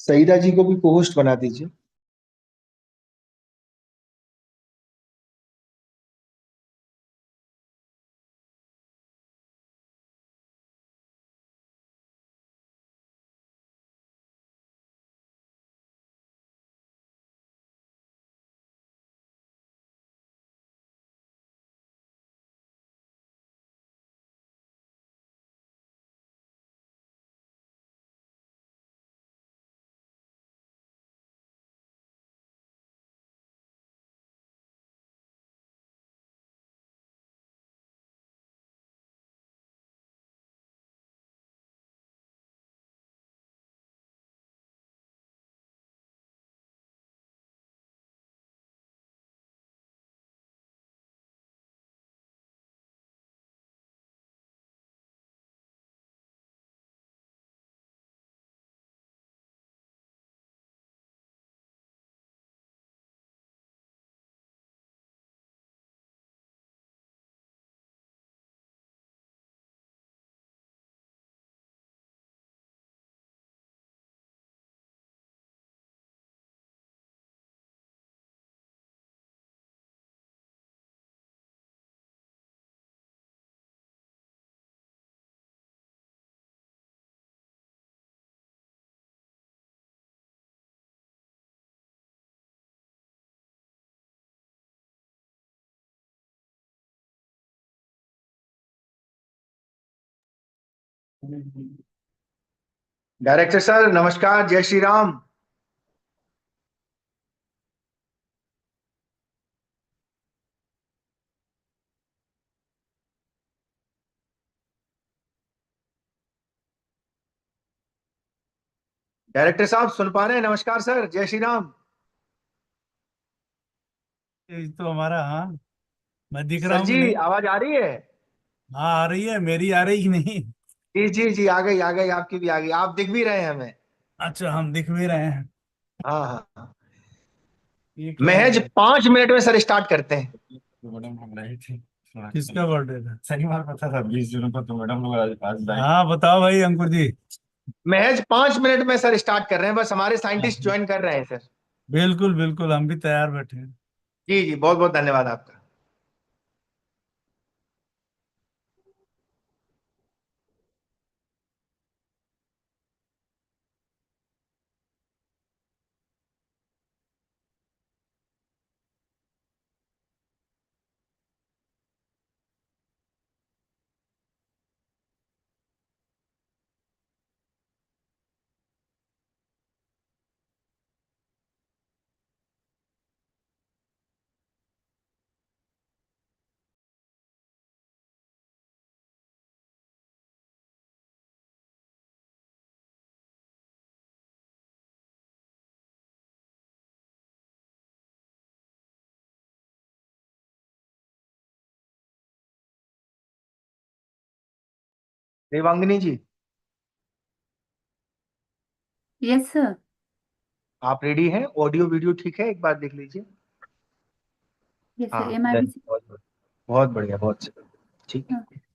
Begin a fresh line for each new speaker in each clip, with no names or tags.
सईदा जी को भी को होस्ट बना दीजिए। डायरेक्टर सर नमस्कार, जय श्री राम। डायरेक्टर साहब सुन पा रहे हैं? नमस्कार सर, जय श्री राम।
ये तो हमारा, हाँ। मैं दिख रहा
सर
हूँ कि
जी
नहीं?
आवाज आ रही है?
हाँ, आ रही है। मेरी आ रही कि नहीं?
जी जी जी, आ गई आ गई, आपकी भी आ गई। आप दिख भी रहे हैं हमें।
अच्छा, हम दिख भी रहे हैं।
हाँ हाँ हाँ।
ये क्या हो
महज
गया?
5 मिनट में सर स्टार्ट करते हैं।
तो मैडम हम रहे थे। किसका बर्थडे था? शनिवार पता था, 20 जून को। तो मैडम लोग आज हाँ, बताओ भाई अंकुर जी।
महज 5 मिनट में सर स्टार्ट कर रहे हैं, बस हमारे साइंटिस्ट ज्वाइन कर रहे हैं सर।
बिल्कुल बिल्कुल, हम भी तैयार बैठे हैं।
जी जी, बहुत बहुत धन्यवाद आपका। देवांगनी जी,
यस सर।
आप रेडी हैं? ऑडियो वीडियो ठीक है? एक बार देख लीजिए।
यस सर,
हाँ,
एमआईबी से।
बहुत बढ़िया, बहुत बढ़िया, बहुत ठीक है।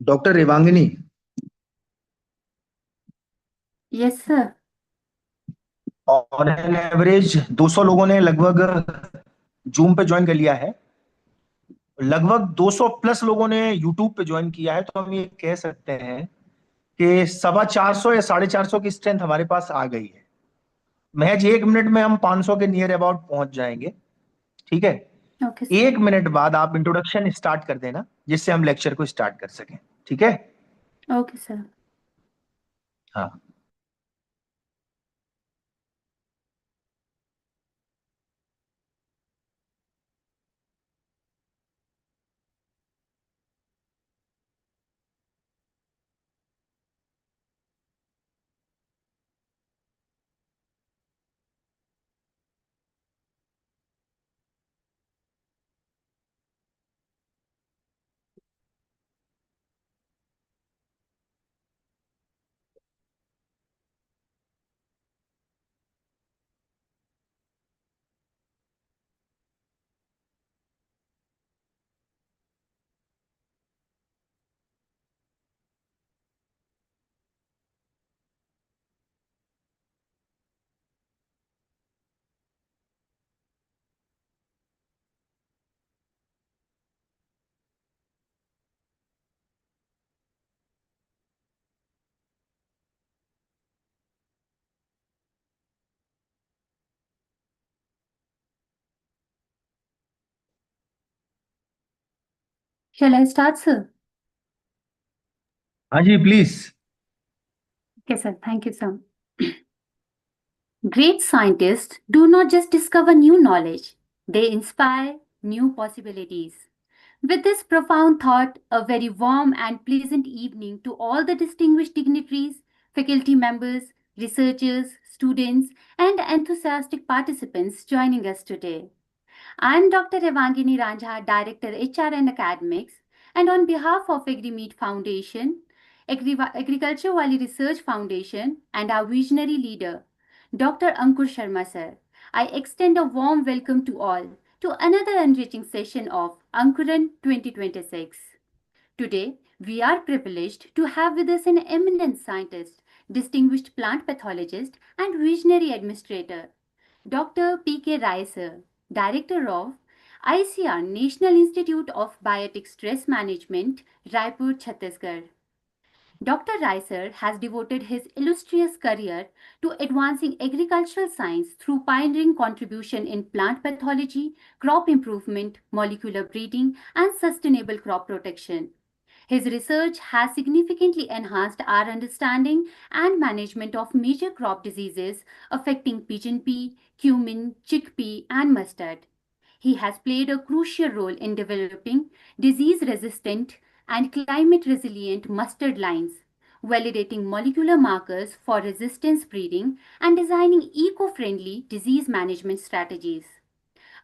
Doctor Revangini,
Yes, sir.
On an average 200 लोगों ने लगभग जूम पे ज्वाइन कर लिया है, लगभग 200 प्लस लोगों ने यूट्यूब पे ज्वाइन किया है, तो हम ये कह सकते हैं कि 450 या 450 की स्ट्रेंथ हमारे पास आ गई है। महज 1 मिनट में हम 500 के नियर अबाउट पहुंच जाएंगे। ठीक है,
Okay, sir.
1 मिनट बाद आप इंट्रोडक्शन स्टार्ट कर देना, जिससे हम लेक्चर को स्टार्ट कर सकें। ठीक है।
Okay, sir.
हाँ
Shall I start, sir?
हाँ जी please.
Okay, sir. Thank you, sir. Great scientists do not just discover new knowledge, they inspire new possibilities. With this profound thought, a very warm and pleasant evening to all the distinguished dignitaries, faculty members, researchers, students, and enthusiastic participants joining us today. I am Dr. Evangini Ranjha, Director HR and Academics, and on behalf of AgriMeet Foundation, Agriculture Valley Research Foundation, and our visionary leader, Dr. Ankur Sharma sir, I extend a warm welcome to all to another enriching session of ANKURAN-2026. Today, we are privileged to have with us an eminent scientist, distinguished plant pathologist, and visionary administrator, Dr. P.K. Rai sir, Director of ICR National Institute of Biotic Stress Management, Raipur, Chhattisgarh. Dr. Rai sir has devoted his illustrious career to advancing agricultural science through pioneering contribution in plant pathology, crop improvement, molecular breeding, and sustainable crop protection. His research has significantly enhanced our understanding and management of major crop diseases affecting pigeon pea, cumin, chickpea, and mustard. He has played a crucial role in developing disease resistant and climate resilient mustard lines, validating molecular markers for resistance breeding, and designing eco friendly disease management strategies.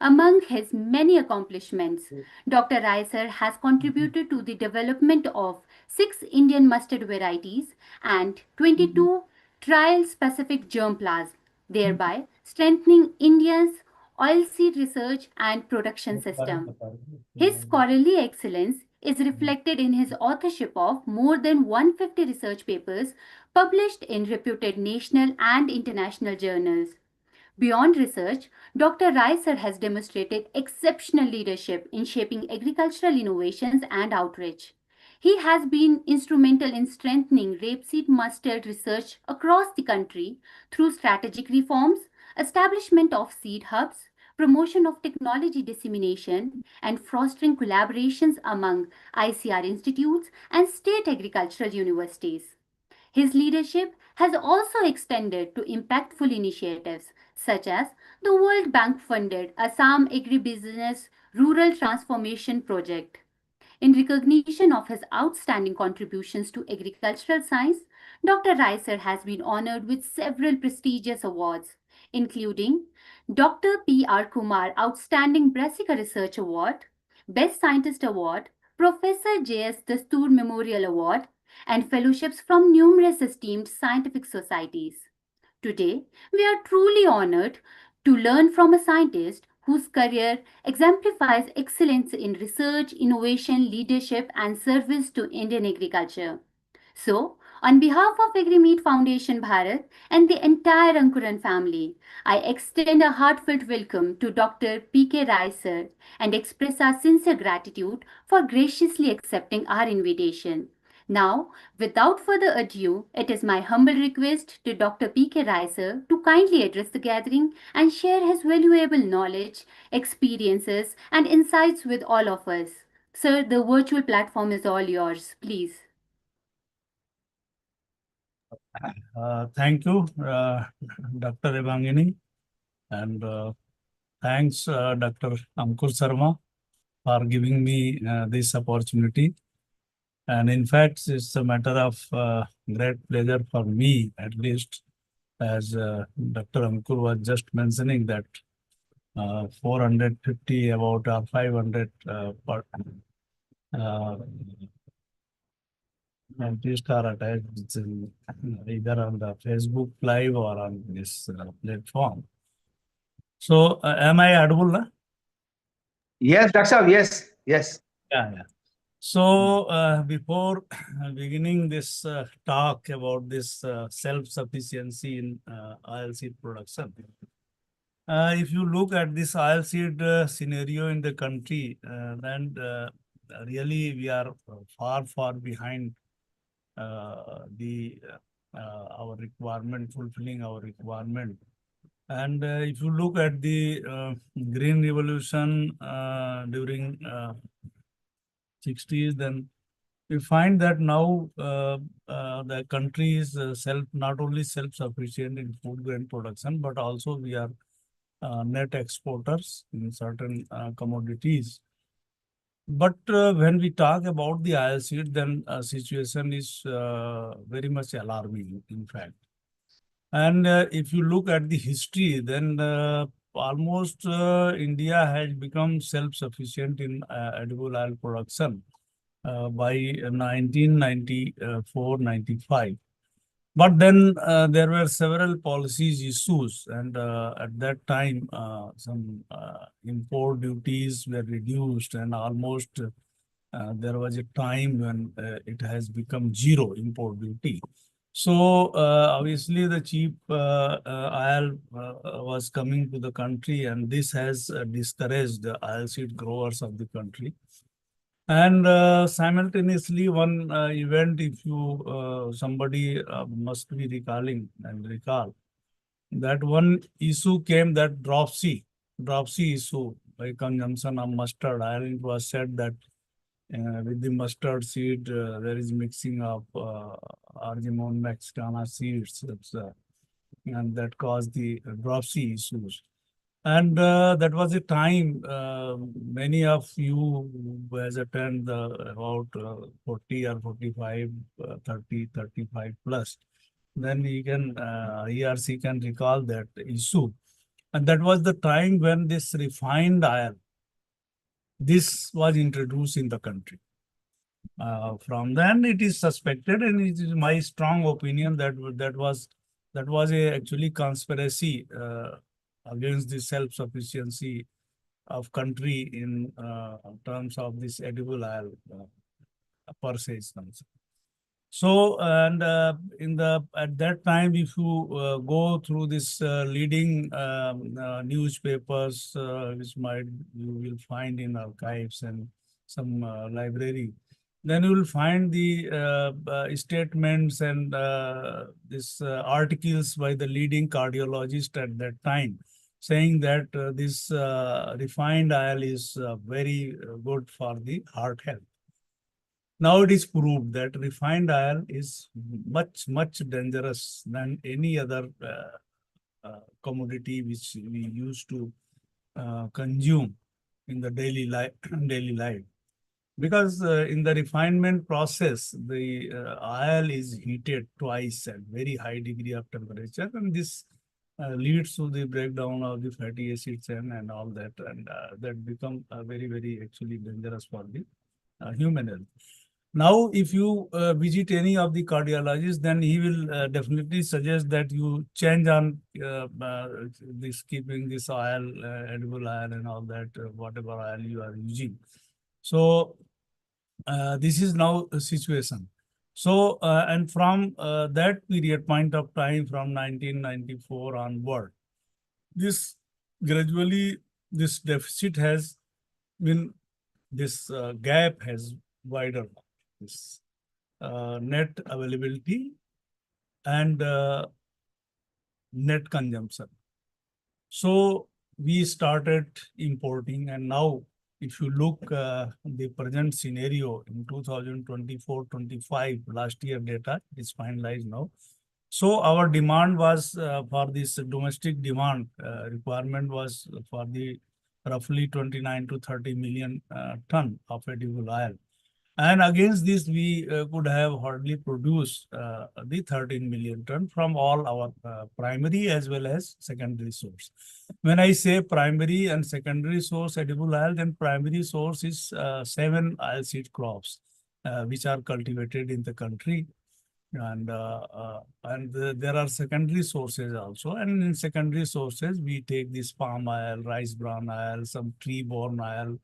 Among his many accomplishments, Dr. Reiser has contributed to the development of 6 Indian mustard varieties and 22 trial specific germ plasms, thereby strengthening India's oilseed research and production system. His scholarly excellence is reflected in his authorship of more than 150 research papers published in reputed national and international journals. Beyond research, Dr. Reiser has demonstrated exceptional leadership in shaping agricultural innovations and outreach. He has been instrumental in strengthening rapeseed mustard research across the country through strategic reforms, establishment of seed hubs, promotion of technology dissemination, and fostering collaborations among ICR institutes and state agricultural universities. His leadership has also extended to impactful initiatives such as the World Bank funded Assam Agribusiness Rural Transformation Project. In recognition of his outstanding contributions to agricultural science, Dr. Reiser has been honored with several prestigious awards, including Dr. P.R. Kumar Outstanding Brassica Research Award, Best Scientist Award, Professor J.S. Dastoor Memorial Award, and fellowships from numerous esteemed scientific societies. Today, we are truly honored to learn from a scientist whose career exemplifies excellence in research, innovation, leadership, and service to Indian agriculture. So, on behalf of AgriMeet Foundation Bharat and the entire Ankuran family, I extend a heartfelt welcome to Dr. P.K. Rai sir and express our sincere gratitude for graciously accepting our invitation. Now, without further ado, it is my humble request to Dr. P.K. Rai sir to kindly address the gathering and share his valuable knowledge, experiences, and insights with all of us. Sir, the virtual platform is all yours. Please.
Thank you, Dr. Evangini, and thanks, Dr. Ankur Sharma, for giving me this opportunity. And in fact, it's a matter of great pleasure for me, at least, as Dr. Ankur was just mentioning that 450 about 500 scientists are attached either on the Facebook Live or on this platform. So, am I audible? Na?
Yes, Dr. Saab, yes, yes.
Yeah. So, before beginning this talk about this self-sufficiency in oilseed production, if you look at this oilseed scenario in the country, then really we are far behind our requirement, fulfilling our requirement. And if you look at the green revolution during 60s, then we find that now the country is not only self-sufficient in food grain production, but also we are net exporters in certain commodities. But when we talk about the oilseed, then situation is very much alarming, in fact. And if you look at the history, then almost India has become self-sufficient in edible oil production by 1994-95. But then there were several policies issues, and at that time, some import duties were reduced, and almost there was a time when it has become zero import duty. So obviously, the cheap oil was coming to the country, and this has discouraged the oilseed growers of the country. And simultaneously, one event, if you somebody must be recalling and recall, that one issue came, that dropsy issue by consumption of mustard oil. It was said that with the mustard seed, there is mixing of Argemone mexicana seeds, and that caused the dropsy issues. And that was a time many of you who has attended about 40 or 45, 30, 35 plus, then he or she can recall that issue. And that was the time when this refined oil, this was introduced in the country. From then it is suspected, and it is my strong opinion that that was a actually conspiracy against the self-sufficiency of country in terms of this edible oil per se is concerned. So, and at that time, if you go through this leading newspapers, which you will find in archives and some library, then you will find the statements and this articles by the leading cardiologist at that time, saying that this refined oil is very good for the heart health. Now it is proved that refined oil is much dangerous than any other commodity which we used to consume in the daily life. Because in the refinement process, the oil is heated twice at very high degree of temperature, and this leads to the breakdown of the fatty acids and all that, and that become very actually dangerous for the human health. Now, if you visit any of the cardiologists, then he will definitely suggest that you change on this, keeping this oil, edible oil and all that, whatever oil you are using. So this is now a situation. So, and from that period, point of time from 1994 onward, this gradually, this deficit has been, this gap has widened. This net availability and net consumption. So we started importing, and now if you look the present scenario in 2024-25, last year data is finalized now. So our demand was for this domestic demand requirement was for the roughly 29 to 30 million ton of edible oil. And against this, we could have hardly produced the 13 million ton from all our primary as well as secondary source. When I say primary and secondary source edible oil, then primary source is 7 oilseed crops which are cultivated in the country. And there are secondary sources also. And in secondary sources, we take this palm oil, rice bran oil, some tree-borne oil.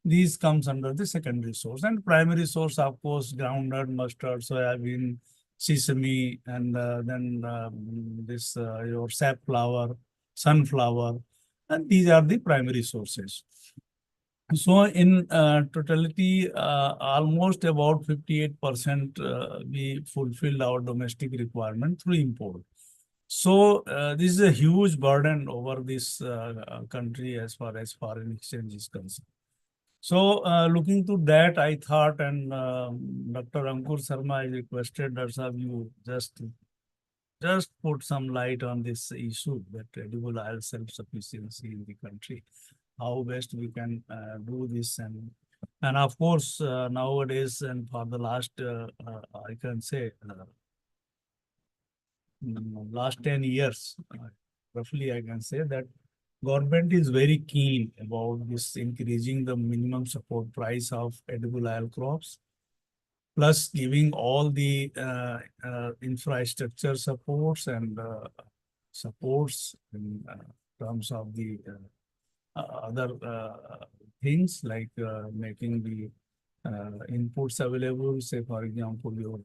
These comes under the secondary source. And primary source, of course, groundnut, mustard, soybean, sesame, and then this your safflower, sunflower. And these are the primary sources. So in totality, almost about 58% we fulfilled our domestic requirement through import. So this is a huge burden over this country as far as foreign exchange is concerned. So looking to that, I thought, and Dr. Ankur Sharma, I requested that you just put some light on this issue, that edible oil self-sufficiency in the country, how best we can do this. And of course, nowadays and for the last, I can say, last 10 years, roughly I can say that government is very keen about this increasing the minimum support price of edible oil crops, plus giving all the infrastructure supports and supports in terms of the other things like making the inputs available, say for example, your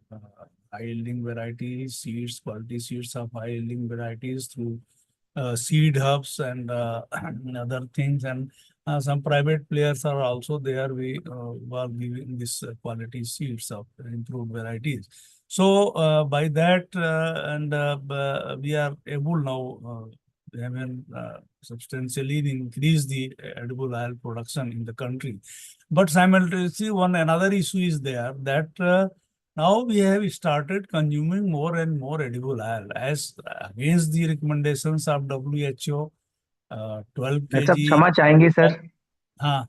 high yielding varieties, seeds, quality seeds of high yielding varieties through seed hubs and other things. And some private players are also there. We were giving this quality seeds of improved varieties. So by that, we are able now, substantially increase the edible oil production in the country. But simultaneously, another issue is there that now we have started consuming more and more edible oil as against the recommendations of WHO, 12
sir
kg.
क्षमा चाहेंगे sir.
हाँ,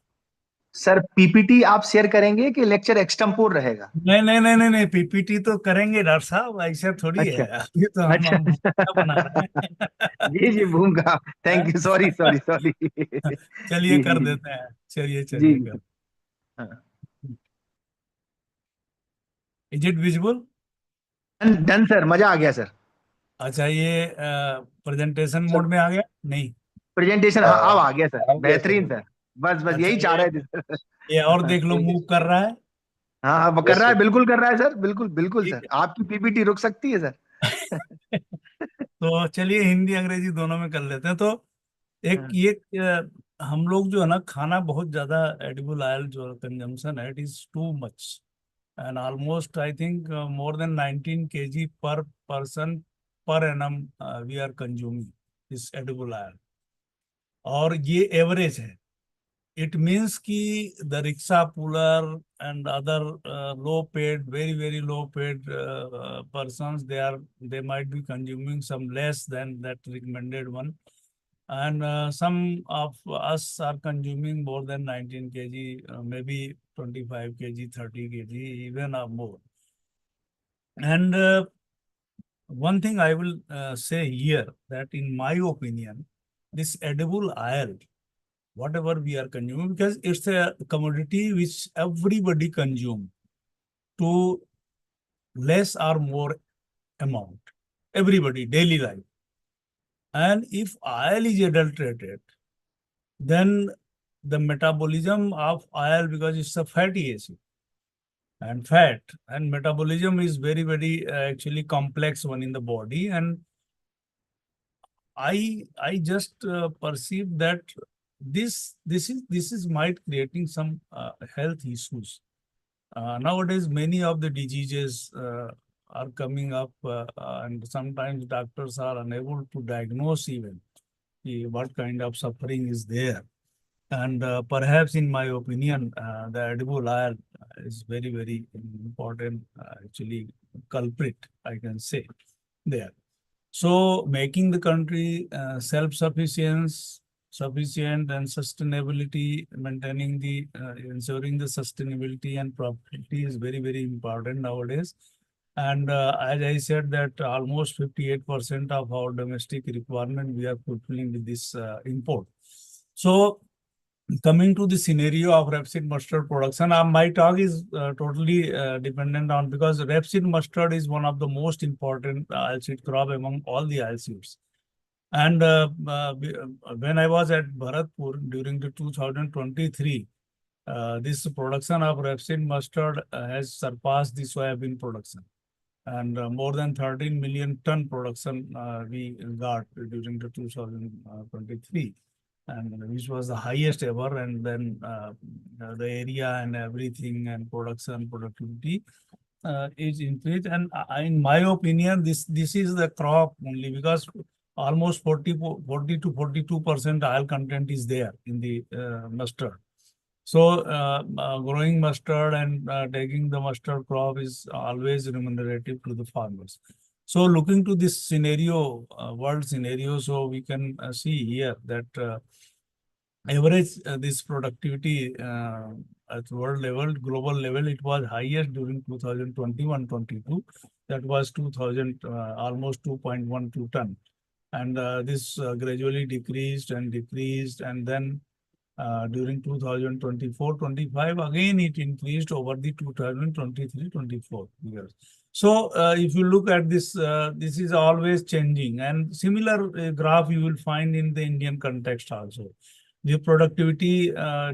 sir PPT आप share करेंगे कि lecture extempore रहेगा?
नहीं नहीं नहीं नहीं नहीं, पीपीटी तो करेंगे डॉक्टर साहब, ऐसा थोड़ी है,
अच्छा
अभी तो
अच्छा
हम भूमिका बना रहे हैं।
जी जी भूंगा। Thank you, sorry sorry sorry.
चलिए
जी जी
कर
जी
देते हैं, चलिए
जी
चलिए
जी।
कर।
हाँ।
Is it visible?
Done done sir, मजा आ गया सर।
अच्छा, ये प्रेजेंटेशन
सर
मोड में आ गया नहीं?
प्रेजेंटेशन, हाँ अब आ गया सर,
अब कैसे
बेहतरीन
हो?
सर। बस बस
अच्छा,
यही चाह रहे थे सर।
ये और देख लो,
ठीक है।
मूव कर रहा है।
हाँ हाँ वो कर
यस
रहा है,
सर।
बिल्कुल कर रहा है सर, बिल्कुल बिल्कुल
ठीक
सर, आपकी पीपीटी रुक सकती है सर।
है। तो चलिए हिंदी अंग्रेजी दोनों में कर लेते हैं। तो एक
हाँ।
ये हम लोग जो है ना, खाना बहुत ज्यादा एडिबल ऑयल जो कंजम्पशन है, it is too much, and almost I think more than 19 kg per person per annum we are consuming this edible oil, और ये एवरेज है। It means कि the rickshaw puller and other low paid, very low paid persons, they might be consuming some less than that recommended one, and some of us are consuming more than 19 kg, maybe 25 kg, 30 kg, even more. And one thing I will say here, that in my opinion, this edible oil, whatever we are consuming, because it's a commodity which everybody consume. to less or more amount. Everybody, daily life. And if oil is adulterated, then the metabolism of oil, because it's a fatty acid and fat, and metabolism is very actually complex one in the body. And I just perceive that this is might creating some health issues. Nowadays, many of the diseases are coming up, and sometimes doctors are unable to diagnose even what kind of suffering is there. And perhaps, in my opinion, the edible oil is very important, actually, culprit, I can say, there. So making the country sufficient and sustainability, maintaining the ensuring the sustainability and profitability is very important nowadays. And as I said, that almost 58% of our domestic requirement we are fulfilling with this import. So coming to the scenario of rapeseed mustard production, my talk is totally dependent on, because rapeseed mustard is one of the most important oilseed crop among all the oilseeds. And when I was at Bharatpur during the 2023, this production of rapeseed mustard has surpassed the soybean production. And more than 13 million ton production we got during the 2023, and which was the highest ever. And then the area and everything and productivity is increased. And in my opinion, this is the crop only, because almost 40 to 42% oil content is there in the mustard. So growing mustard and taking the mustard crop is always remunerative to the farmers. So looking to this scenario, world scenario, so we can see here that average this productivity at world level, global level, it was highest during 2021-22. That was 2000, almost 2.12 ton. And this gradually decreased, and then during 2024-25, again it increased over the 2023-24 years. So if you look at this, this is always changing, and similar graph you will find in the Indian context also. The productivity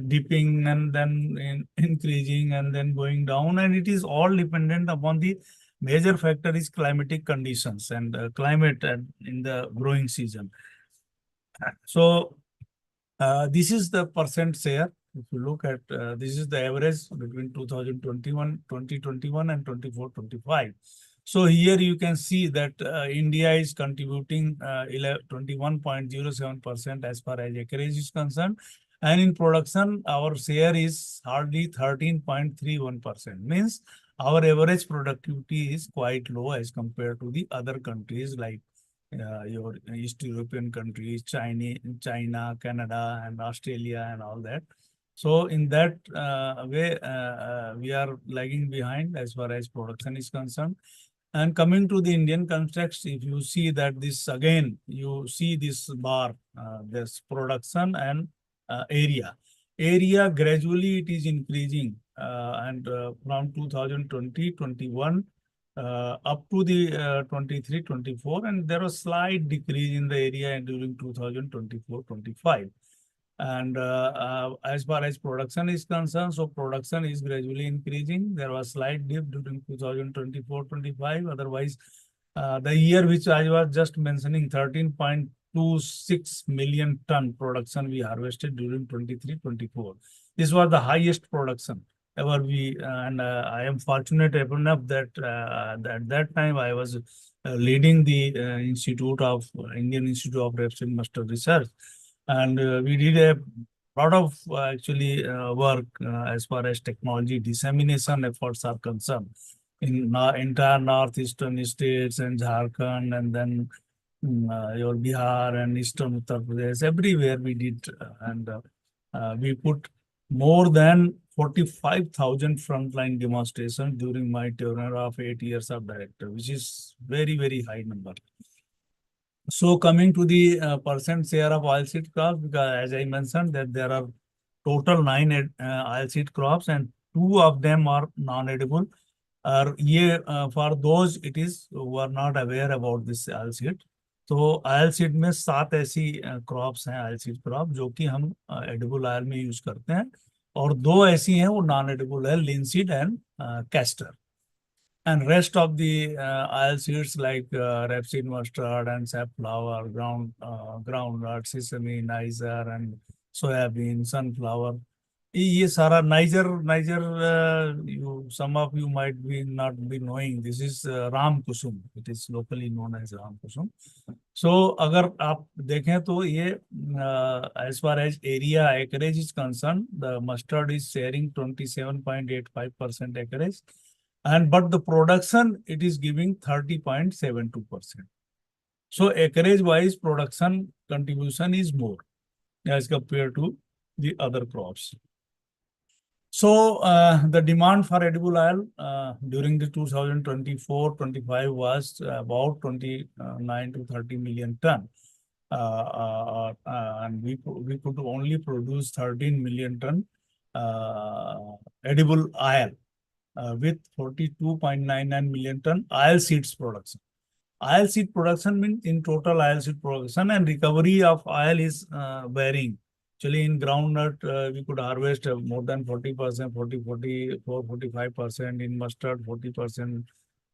dipping and then increasing and then going down, and it is all dependent upon the major factor is climatic conditions and climate in the growing season. So this is the percent share. If you look at this is the average between 2021 and 24-25. So here you can see that India is contributing 21.07% as far as acreage is concerned. And in production, our share is hardly 13.31%. Means our average productivity is quite low as compared to the other countries like your East European countries, China, Canada, and Australia, and all that. So in that way, we are lagging behind as far as production is concerned. And coming to the Indian context, if you see that this again, you see this bar, this production and area. Area gradually it is increasing, and from 2020-21 up to the 23-24, and there was slight decrease in the area during 2024-25. And as far as production is concerned, so production is gradually increasing. There was slight dip during 2024-25. Otherwise, the year which I was just mentioning, 13.26 million ton production we harvested during 23-24. This was the highest production ever we, and I am fortunate enough that at that time I was leading the Indian Institute of Rapeseed Mustard Research. And we did a lot of actually work as far as technology dissemination efforts are concerned in entire northeastern states and Jharkhand, and then your Bihar and eastern Uttar Pradesh. Everywhere we did, and we put more than 45,000 frontline demonstrations during my tenure of 8 years of director, which is very high number. So coming to the percent share of oilseed crops, because as I mentioned that there are total 9 oilseed crops and 2 of them are non-edible. और ये for those it is who are not aware about this oil seed, तो oil seed में 7 ऐसी crops हैं, oil seed crop, जो कि हम edible oil में यूज करते हैं, और 2 ऐसी हैं वो नॉन एडिबल है, linseed and castor. And rest of the oil seeds like rapeseed, mustard, and safflower, groundnut, sesame, niger, and soybean, sunflower. ये सारा niger niger you some of you might be not be knowing, this is Ram Kusum, it is locally known as Ram Kusum. So अगर आप देखें तो ये as far as area acreage is concerned, the mustard is sharing 27.85% acreage, and but the production it is giving 30.72%. So acreage wise production contribution is more as compared to the other crops. So the demand for edible oil during the 2024-25 was about 29 to 30 million ton. And we could only produce 13 million ton edible oil with 42.99 million ton oil seeds production. Oil seed production means in total oil seed production, and recovery of oil is varying. Actually, in groundnut, we could harvest more than 40%, 45%, in mustard, 40%,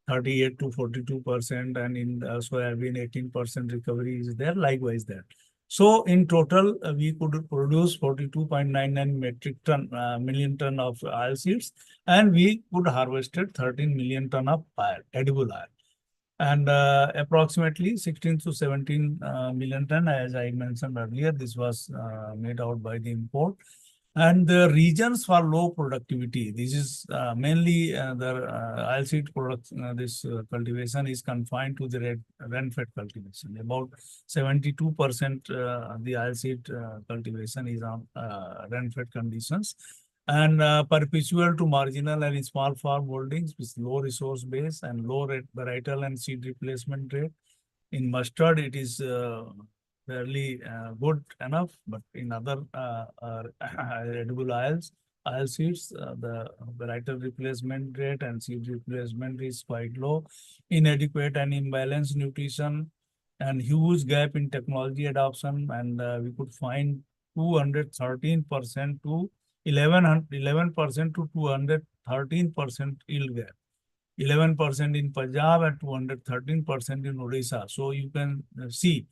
38 to 42%, and in soybean, 18% recovery is there, likewise there. So in total, we could produce 42.99 million ton of oil seeds, and we could harvested 13 million ton of oil, edible oil. And approximately 16 to 17 million ton, as I mentioned earlier, this was made out by the import. And the regions for low productivity, this is mainly the oilseed product. This cultivation is confined to the rainfed cultivation. About 72% the oilseed cultivation is on rainfed conditions. And perpetual to marginal and small farm holdings with low resource base and low varietal and seed replacement rate. In mustard, it is fairly good enough, but in other edible oil seeds, the varietal replacement rate and seed replacement is quite low. Inadequate and imbalanced nutrition, and huge gap in technology adoption, and we could find 213% to 11% to 213% yield gap. 11% in Punjab and 213% in Odisha. So you can see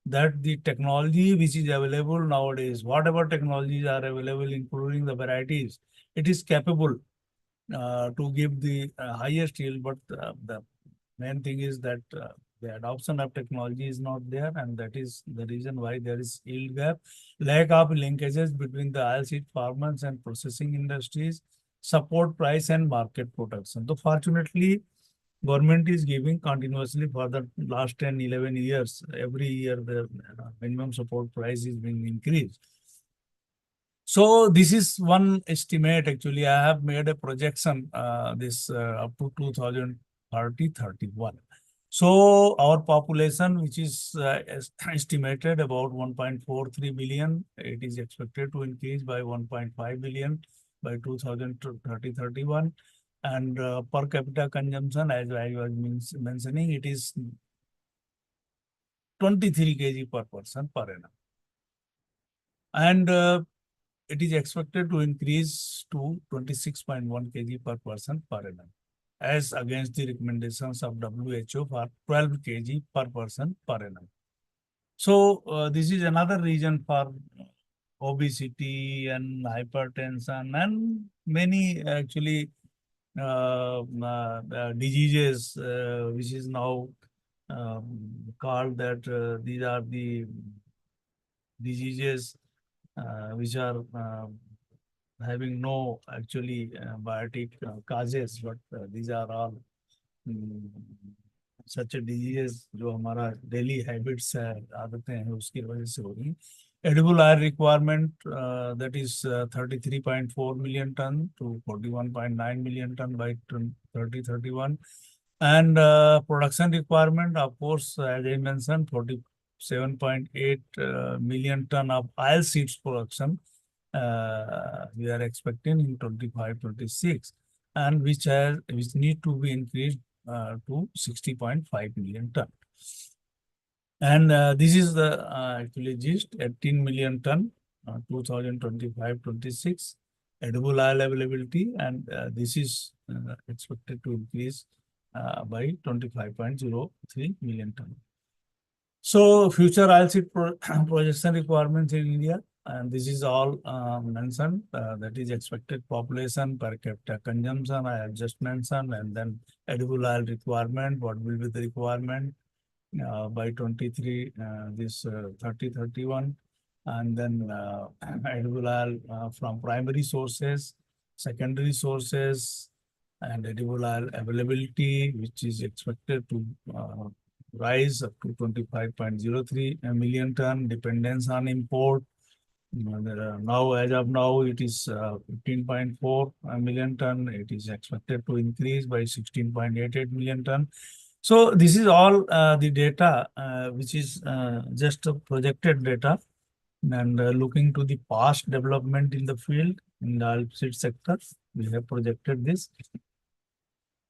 that the technology which is available nowadays, whatever technologies are available, including the varieties, it is capable to give the highest yield. But the main thing is that the adoption of technology is not there, and that is the reason why there is yield gap, lack of linkages between the oilseed farmers and processing industries, support price and market protection. So fortunately, government is giving continuously for the last 10, 11 years. Every year the minimum support price is being increased. So this is one estimate. Actually, I have made a projection this up to 2030-31. So our population, which is estimated about 1.43 billion, it is expected to increase by 1.5 billion by 2030-31. And per capita consumption, as I was mentioning, it is 23 kg per person per annum. And it is expected to increase to 26.1 kg per person per annum, as against the recommendations of WHO for 12 kg per person per annum. So this is another reason for obesity and hypertension and many actually diseases, which is now called that these are the diseases which are having no actually biotic causes, but these are all such a diseases जो हमारा daily habits है, आदतें हैं, उसकी वजह से हो रही हैं. Edible oil requirement that is 33.4 million ton to 41.9 million ton by 2030-31. And production requirement, of course, as I mentioned, 47.8 million ton of oil seeds production we are expecting in 25-26. and which need to be increased to 60.5 million ton. And this is the actually gist 18 million ton 2025-26 edible oil availability, and this is expected to increase by 25.03 million ton. So future oil seed projection requirements in India, and this is all mentioned, that is expected population, per capita consumption, I have just mentioned, and then edible oil requirement, what will be the requirement by 23, this 30-31, and then edible oil from primary sources, secondary sources, and edible oil availability, which is expected to rise up to 25.03 million ton, dependence on import. Now, as of now, it is 15.4 million ton. It is expected to increase by 16.88 million ton. So this is all the data, which is just a projected data, and looking to the past development in the field, in the oilseed sector, we have projected this.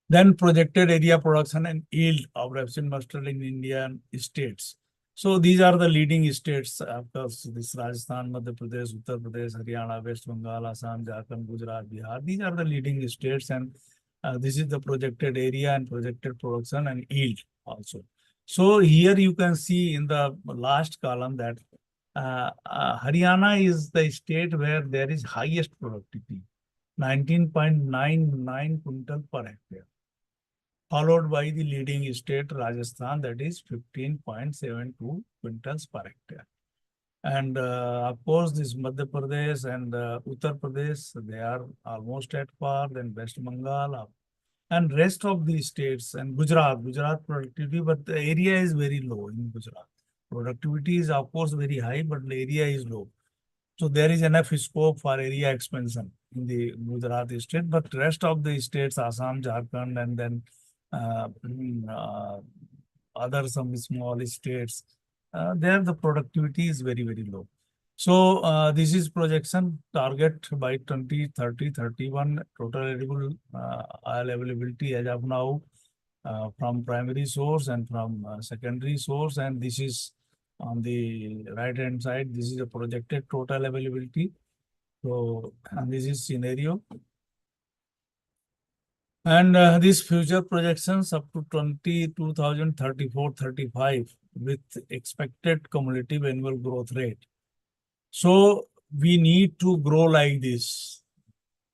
Then projected area production and yield of rapeseed mustard in Indian states. So these are the leading states, of course, this Rajasthan, Madhya Pradesh, Uttar Pradesh, Haryana, West Bengal, Assam, Jharkhand, Gujarat, Bihar. These are the leading states, and this is the projected area and projected production and yield also. So here you can see in the last column that Haryana is the state where there is highest productivity, 19.99 quintal per hectare, followed by the leading state Rajasthan, that is 15.72 quintals per hectare. And of course, this Madhya Pradesh and Uttar Pradesh, they are almost at par, then West Bengal, and rest of the states, and Gujarat productivity, but the area is very low in Gujarat. Productivity is of course very high, but the area is low. So there is enough scope for area expansion in the Gujarat state, but rest of the states, Assam, Jharkhand, and then other some small states, there the productivity is very, very low. So this is projection target by 2030-31 total edible oil availability as of now from primary source and from secondary source, and this is on the right hand side, this is a projected total availability. So this is scenario. And these future projections up to 2034-35 with expected cumulative annual growth rate. So we need to grow like this,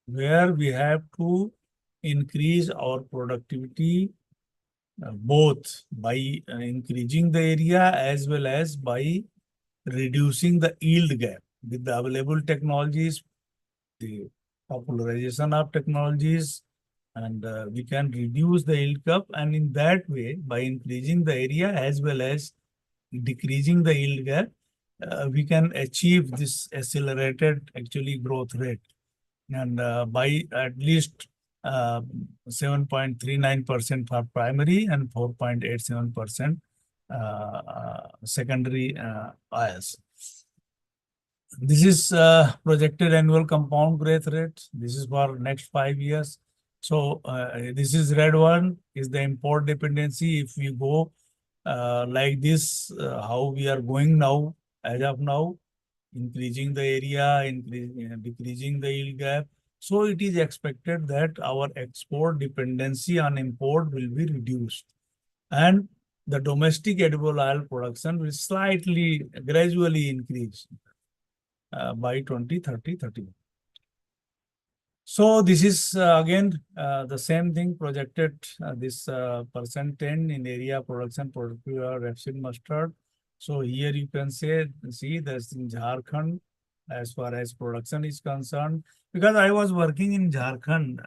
where we have to increase our productivity both by increasing the area as well as by reducing the yield gap with the available technologies, the popularization of technologies, and we can reduce the yield gap, and in that way, by increasing the area as well as decreasing the yield gap, we can achieve this accelerated actually growth rate, and by at least 7.39% for primary and 4.87% secondary oils. This is projected annual compound growth rate. This is for next 5 years. So this is red one is the import dependency. If we go like this, how we are going now, as of now, increasing the area, decreasing the yield gap. So it is expected that our export dependency on import will be reduced, and the domestic edible oil production will slightly, gradually increase by 2030-31. So this is again the same thing projected, this percent 10 in area production productive rapeseed mustard. So here you can see that's in Jharkhand as far as production is concerned, because I was working in Jharkhand,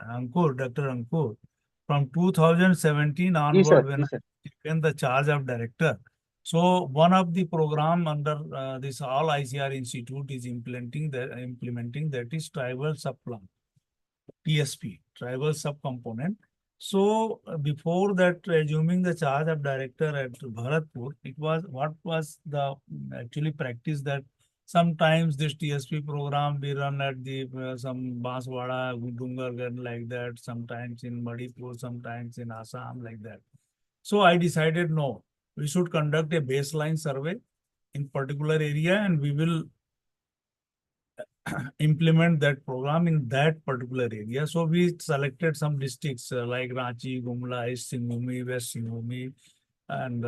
Dr. Ankur, from 2017 onward when I taken the charge of director. So one of the program under this All ICR Institute is implementing that is tribal subplan, TSP, tribal subcomponent. So before that, assuming the charge of director at Bharatpur, it was what was the actually practice that Sometimes this TSP program we run at the some Banswara, Dungargarh like that. Sometimes in Manipur, sometimes in Assam like that. So I decided no, we should conduct a baseline survey in particular area, and we will implement that program in that particular area. So we selected some districts like Ranchi, Gumla, East Singhbhumi, West Singhbhumi, and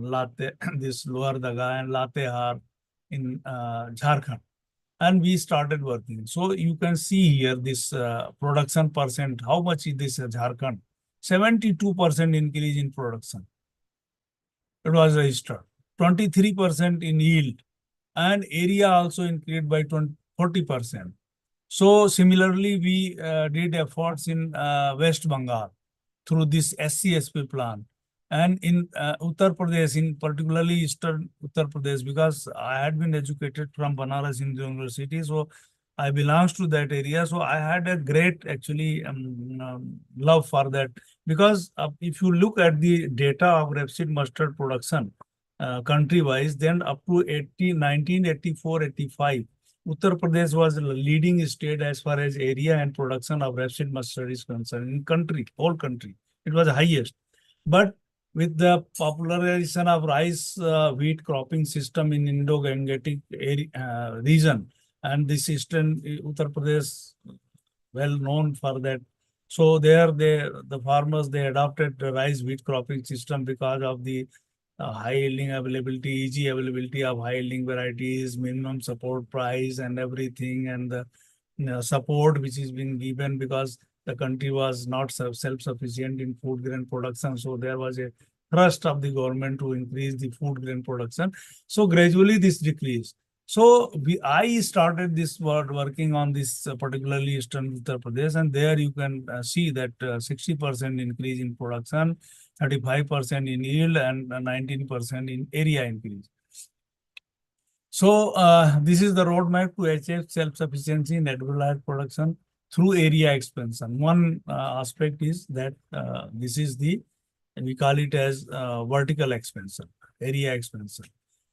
Late, this Lower Daga and Latehar in Jharkhand. And we started working. So you can see here this production percent, how much is this Jharkhand? 72% increase in production. It was registered. 23% in yield, and area also increased by 40%. So similarly, we did efforts in West Bengal through this SCSP plan. And in Uttar Pradesh, in particularly Eastern Uttar Pradesh, because I had been educated from Banaras Hindu University, so I belongs to that area. So I had a great actually love for that, because if you look at the data of rapeseed mustard production country-wise, then up to 1984, 85, Uttar Pradesh was the leading state as far as area and production of rapeseed mustard is concerned in country, whole country. It was the highest. But with the popularization of rice wheat cropping system in Indo-Gangetic region, and this eastern Uttar Pradesh, well known for that. So there, the farmers they adopted the rice wheat cropping system because of the high yielding availability, easy availability of high yielding varieties, minimum support price, and everything, and the support which is being given because the country was not self-sufficient in food grain production. So there was a thrust of the government to increase the food grain production. So gradually this decreased. So I started this working on this particularly Eastern Uttar Pradesh, and there you can see that 60% increase in production, 35% in yield, and 19% in area increase. So this is the roadmap to achieve self-sufficiency in edible oil production through area expansion. One aspect is that this is the, we call it as vertical expansion, area expansion.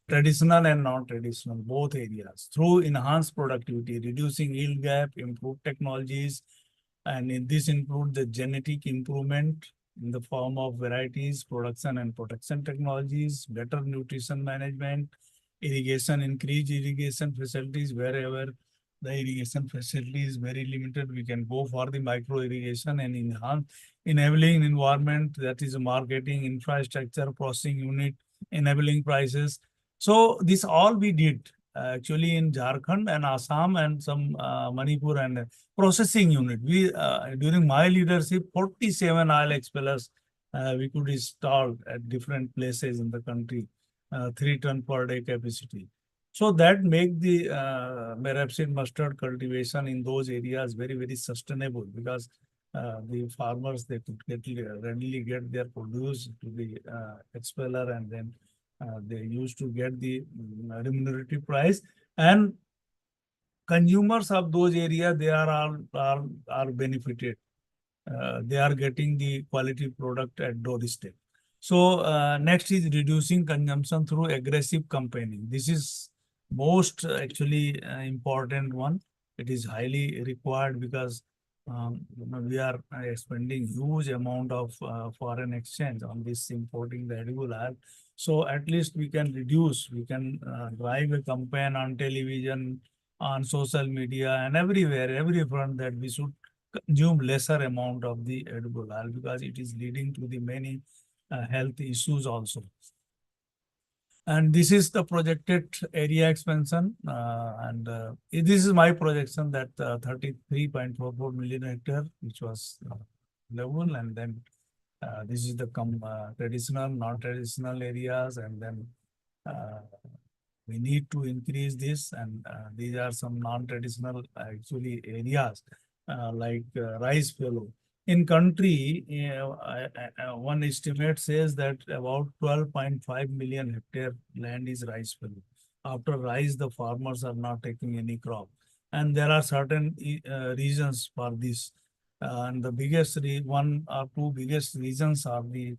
Traditional and non-traditional, both areas, through enhanced productivity, reducing yield gap, improved technologies, and in this include the genetic improvement in the form of varieties, production and protection technologies, better nutrition management, irrigation, increased irrigation facilities wherever the irrigation facility is very limited. We can go for the micro irrigation and enhance enabling environment, that is marketing, infrastructure, processing unit, enabling prices. So this all we did actually in Jharkhand and Assam and some Manipur and processing unit. We during my leadership, 47 oil expellers we could install at different places in the country, 3 ton per day capacity. So that make the rapeseed mustard cultivation in those areas very sustainable, because the farmers they could readily get their produce to the expeller, and then they used to get the remunerative price, and consumers of those areas they are benefited. They are getting the quality product at doorstep. So next is reducing consumption through aggressive campaigning. This is most actually important one. It is highly required because we are spending huge amount of foreign exchange on this importing the edible oil. So at least we can reduce, we can drive a campaign on television, on social media, and everywhere, every front, that we should consume lesser amount of the edible oil because it is leading to the many health issues also. And this is the projected area expansion, and this is my projection that 33.44 million hectare, which was level, and then this is the traditional, non-traditional areas, and then we need to increase this, and these are some non-traditional actually areas like rice fallow. In country, one estimate says that about 12.5 million hectare land is rice fallow. After rice, the farmers are not taking any crop, and there are certain reasons for this. And the biggest one or two biggest reasons are the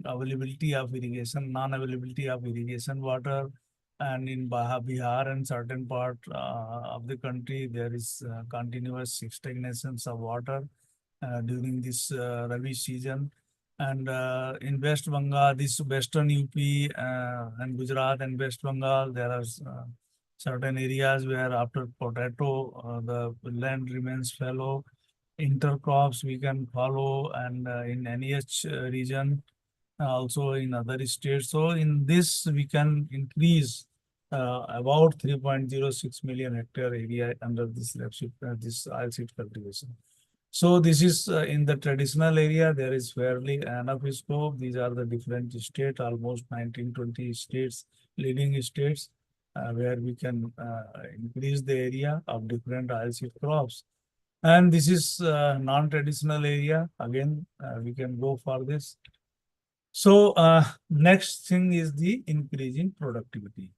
availability of irrigation, non-availability of irrigation water, And in Bihar and certain part of the country, there is continuous stagnations of water during this Rabi season. And in West Bengal, this Western UP and Gujarat and West Bengal, there are certain areas where after potato, the land remains fallow. Intercrops we can follow, and in NEH region, also in other states. So in this, we can increase about 3.06 million hectare area under this this oilseed cultivation. So this is in the traditional area, there is fairly enough scope. These are the different states, almost 19-20 states, leading states, where we can increase the area of different oilseed crops. And this is non-traditional area. Again, we can go for this. So next thing is the increase in productivity.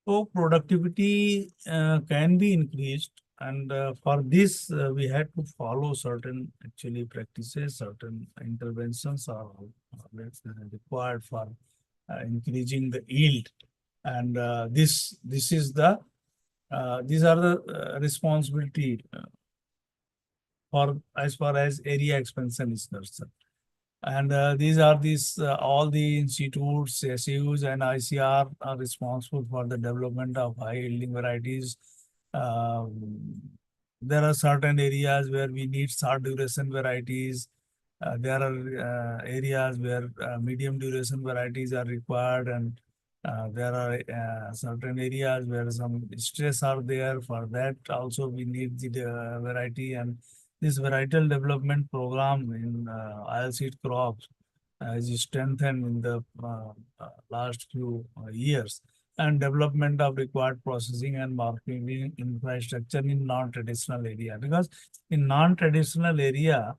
So productivity can be increased, and for this we had to follow certain actually practices, certain interventions are required for increasing the yield. And this is the these are the responsibility for as far as area expansion is concerned. And these are all the institutes, SAUs, and ICR are responsible for the development of high yielding varieties. There are certain areas where we need short duration varieties. There are areas where medium duration varieties are required, and there are certain areas where some stress are there. For that also we need the variety, and this varietal development program in oilseed crops is strengthened in the last few years, and development of required processing and marketing infrastructure in non-traditional area. Because in non-traditional area,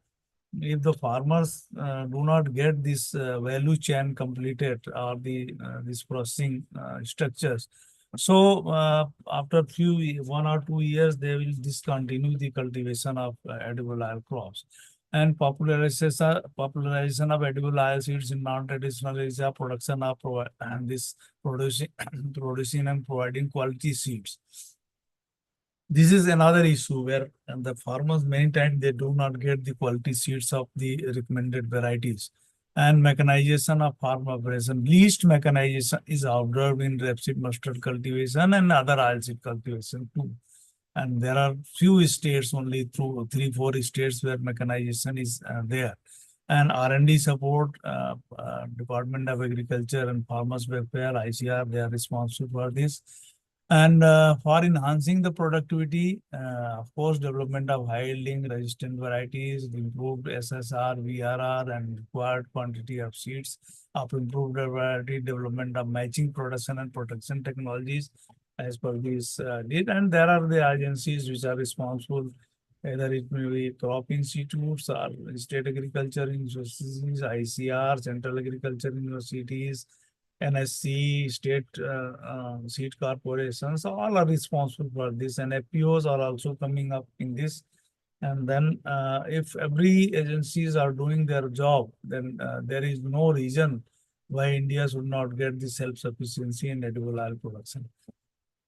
if the farmers do not get this value chain completed, or the this processing structures, so after 1 or 2 years, they will discontinue the cultivation of edible oil crops. And popularization of edible oil seeds in non-traditional area, production of and this producing producing and providing quality seeds. This is another issue where the farmers many times they do not get the quality seeds of the recommended varieties. And mechanization of farm operation. Least mechanization is observed in rapeseed mustard cultivation and other oilseed cultivation too. And there are few states, only through 3-4 states, where mechanization is there. And R&D support, Department of Agriculture and Farmers Welfare, ICR, they are responsible for this. And for enhancing the productivity, of course, development of high yielding resistant varieties, improved SSR, VRR, and required quantity of seeds of improved variety, development of matching production and protection technologies as per this need. And there are the agencies which are responsible, either it may be crop institutes or state agriculture universities, ICR, central agriculture universities, NSC, state seed corporations, all are responsible for this, and FPOs are also coming up in this. And then if every agencies are doing their job, then there is no reason why India should not get the self-sufficiency in edible oil production.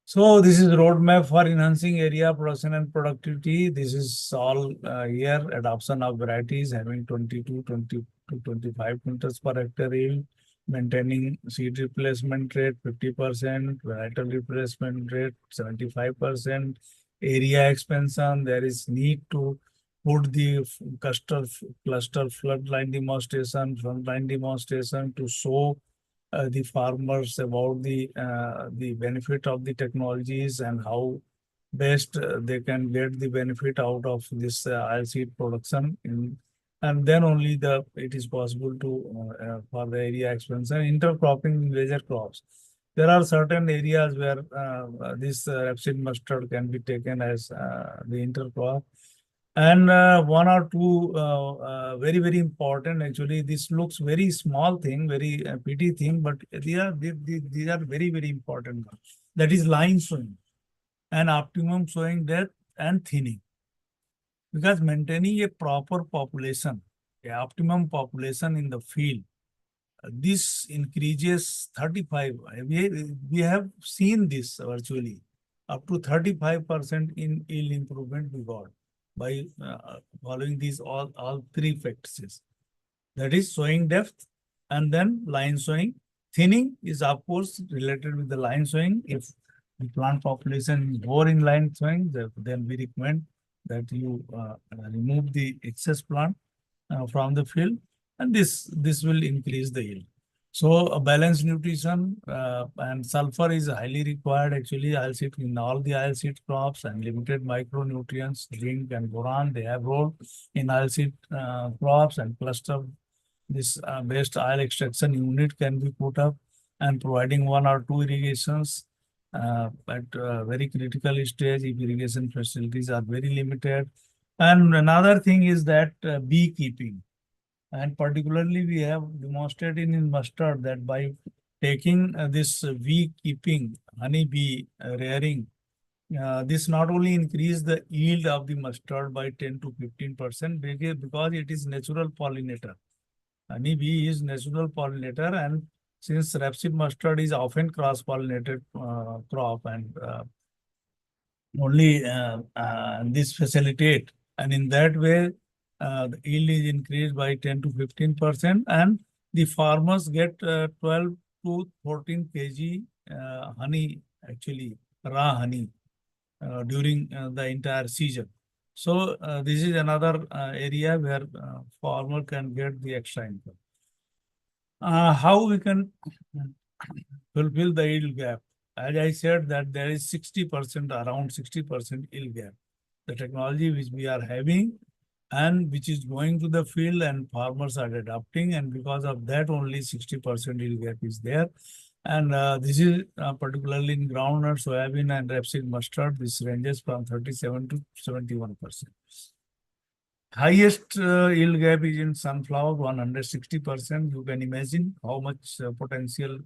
So this is roadmap for enhancing area production and productivity. This is all here. Adoption of varieties having 22, 20 to 25 quintals per hectare yield, maintaining seed replacement rate 50%, varietal replacement rate 75%, area expansion. There is need to put the cluster floodline demonstration, frontline demonstration to show the farmers about the benefit of the technologies and how best they can get the benefit out of this oilseed production. And then only it is possible to for the area expansion. Intercropping in major crops. There are certain areas where this rapeseed mustard can be taken as the intercrop. And one or two very important. Actually, this looks very small thing, very petty thing, but these are very important. That is line sowing and optimum sowing depth and thinning. Because maintaining a proper population, a optimum population in the field, this increases 35. We have seen this virtually up to 35% in yield improvement we got by following these all three practices. That is sowing depth and then line sowing. Thinning is of course related with the line sowing. If the plant population is more in line sowing, then we recommend that you remove the excess plant from the field, and this will increase the yield. So a balanced nutrition and sulfur is highly required actually oilseed in all the oilseed crops, and limited micronutrients, zinc and boron, they have role in oilseed crops, and cluster this based oil extraction unit can be put up, and providing one or two irrigations at very critical stage if irrigation facilities are very limited. And another thing is that beekeeping. And particularly, we have demonstrated in mustard that by taking this beekeeping, honey bee rearing, this not only increase the yield of the mustard by 10 to 15% because it is natural pollinator. Honey bee is natural pollinator, and since rapeseed mustard is often cross-pollinated crop, and only this facilitate, and in that way the yield is increased by 10 to 15%, and the farmers get 12 to 14 kg honey, actually raw honey, during the entire season. So this is another area where farmer can get the extra income. How we can fulfill the yield gap? As I said that there is 60%, around 60% yield gap. The technology which we are having and which is going to the field and farmers are adopting, and because of that only 60% yield gap is there. And this is particularly in groundnut, soybean and rapeseed mustard. This ranges from 37 to 71%. Highest yield gap is in sunflower, 160%. You can imagine how much potential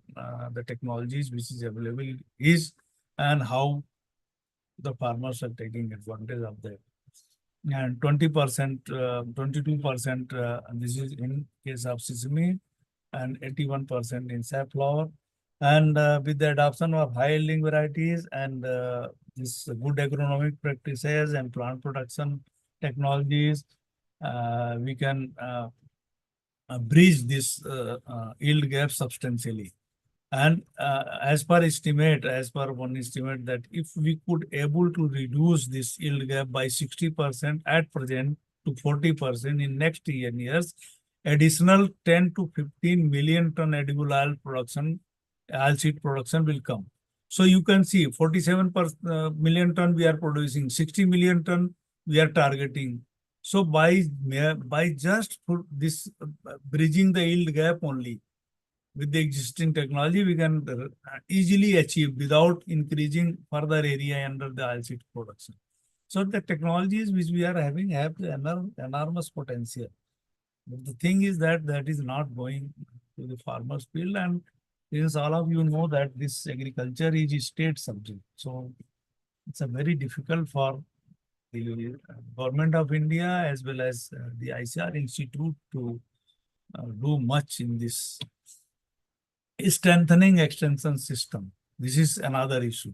the technologies which is available is, and how the farmers are taking advantage of that. And 20%, 22%, this is in case of sesame, and 81% in safflower. And with the adoption of high yielding varieties and this good agronomic practices and plant production technologies, we can bridge this yield gap substantially. And as per one estimate that if we could able to reduce this yield gap by 60% at present to 40% in next 10 years, additional 10 to 15 million ton edible oil production, oilseed production will come. So you can see 47 million ton we are producing, 60 million ton we are targeting. So by just this bridging the yield gap only, with the existing technology, we can easily achieve without increasing further area under the oilseed production. So the technologies which we are having have enormous potential. But the thing is that is not going to the farmers' field, and since all of you know that this agriculture is a state subject, so it's a very difficult for the government of India as well as the ICR Institute to do much in this strengthening extension system. This is another issue.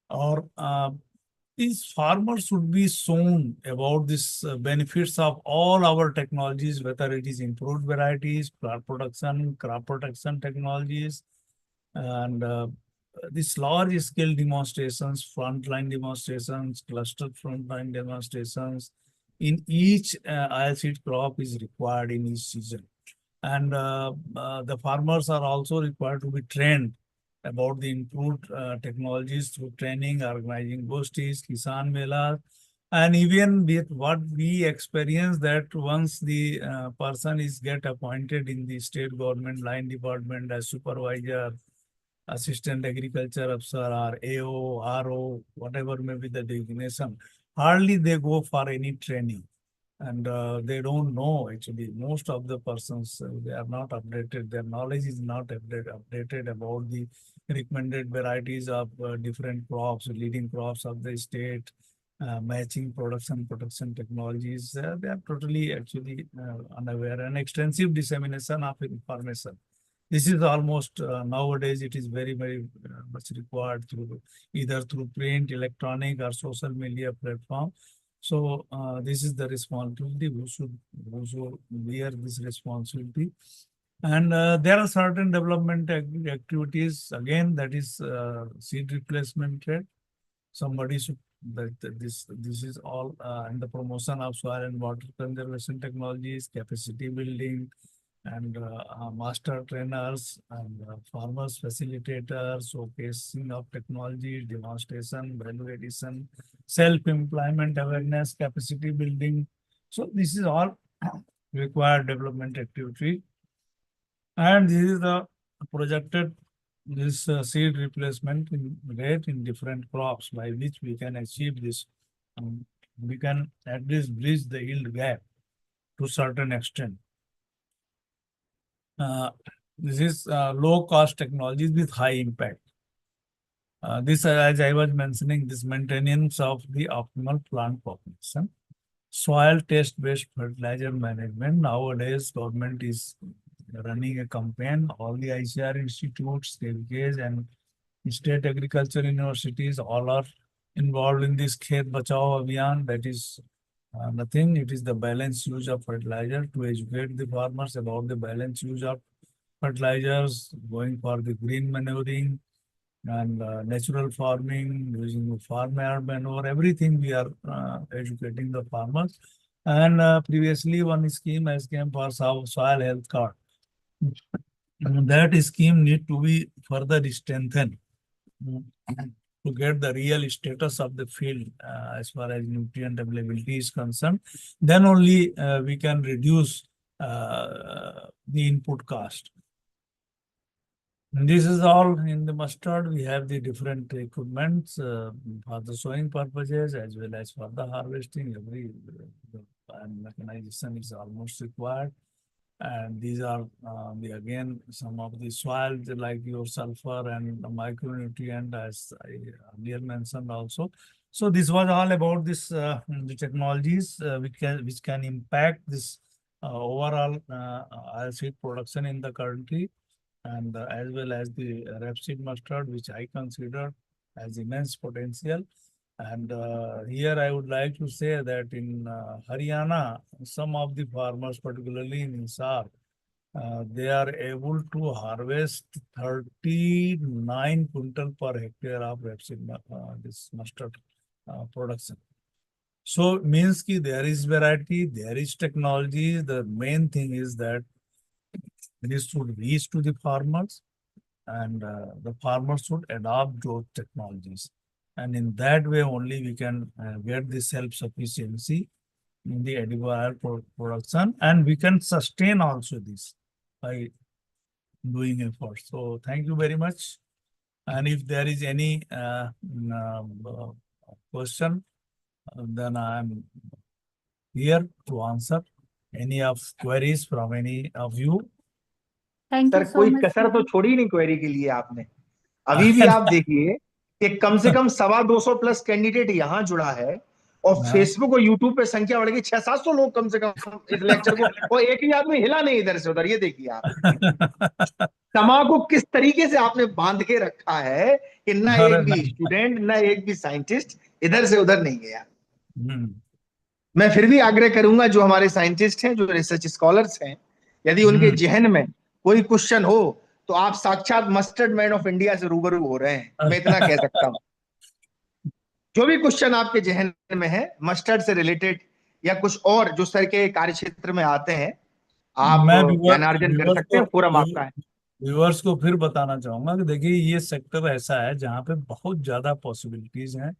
Or these farmers should be shown about this benefits of all our technologies, whether it is improved varieties, crop protection technologies, and this large scale demonstrations, frontline demonstrations, cluster frontline demonstrations in each oilseed crop is required in each season. And the farmers are also required to be trained about the improved technologies through training, organizing gostis, Kisan Mela, and even with what we experience that once the person is get appointed in the state government line department as supervisor, assistant agriculture officer, or AO, RO, whatever may be the designation, hardly they go for any training. And they don't know actually, most of the persons, they are not updated, their knowledge is not updated about the recommended varieties of different crops, leading crops of the state, matching production technologies. They are totally actually unaware, and extensive dissemination of information. This is almost nowadays it is very much required through either through print, electronic, or social media platform. So this is the responsibility. Who should bear this responsibility? And there are certain development activities again, that is seed replacement rate. Somebody should this is all in the promotion of soil and water conservation technologies, capacity building, and master trainers and farmers facilitators, showcasing of technology, demonstration, value addition, self-employment awareness, capacity building. So this is all required development activity, and this is the projected this seed replacement rate in different crops, by which we can achieve this. We can at least bridge the yield gap to certain extent. This is low cost technologies with high impact. This, as I was mentioning, this maintenance of the optimal plant population, soil test based fertilizer management. Nowadays, government is running a campaign. All the ICR institutes, KVKs, and state agriculture universities all are involved in this Khet Bachao Abhiyan. That is nothing. It is the balanced use of fertilizer, to educate the farmers about the balanced use of fertilizers, going for the green manuring and natural farming, using farmyard manure, everything we are educating the farmers. And previously one scheme has came for soil health card. And that scheme need to be further strengthened to get the real status of the field as far as nutrient availability is concerned. Then only we can reduce the input cost. And this is all in the mustard. We have the different equipments for the sowing purposes as well as for the harvesting. Every mechanization is almost required. And these are again some of the soils like your sulfur and the micronutrient, as I earlier mentioned also. So this was all about this the technologies which can impact this overall oilseed production in the country, and as well as the rapeseed mustard, which I consider as immense potential. And here I would like to say that in Haryana, some of the farmers, particularly in Hisar, they are able to harvest 39 quintal per hectare of rapeseed, this mustard production. So means ki there is variety, there is technology. The main thing is that this should reach to the farmers, and the farmers should adopt those technologies. And in that way only we can get the self-sufficiency in the edible oil production, and we can sustain also this by doing efforts. So thank you very much. And if there is any question, then I am here to answer any of queries from any of you.
Thank
sir
you so
कोई
much,
कसर तो
sir.
छोड़ी नहीं query के लिए आपने। अभी भी आप देखिए कि कम से कम 250 प्लस कैंडिडेट यहाँ जुड़ा है, और फेसबुक और यूट्यूब पे संख्या बढ़ गई 600-700 लोग कम से कम इस लेक्चर को, और एक ही आदमी हिला नहीं इधर से उधर। ये देखिए आप समा को किस तरीके से आपने बांध के रखा है कि ना
अरे
एक भी स्टूडेंट ना एक भी साइंटिस्ट इधर से उधर नहीं गया। मैं फिर भी आग्रह करूंगा, जो हमारे साइंटिस्ट हैं, जो रिसर्च स्कॉलर्स हैं, यदि उनके जहन में कोई क्वेश्चन हो तो आप साक्षात मस्टर्ड मैन ऑफ इंडिया से रूबरू हो रहे हैं, मैं इतना कह सकता हूं। जो भी क्वेश्चन आपके जहन में है मस्टर्ड से रिलेटेड या कुछ और जो सर के कार्य क्षेत्र में आते हैं, आप
मैं
ज्ञानार्जन कर सकते हैं, फोरम आपका है।
व्यूअर्स को फिर बताना चाहूंगा कि देखिए ये सेक्टर ऐसा है जहाँ पे बहुत ज्यादा पॉसिबिलिटीज हैं,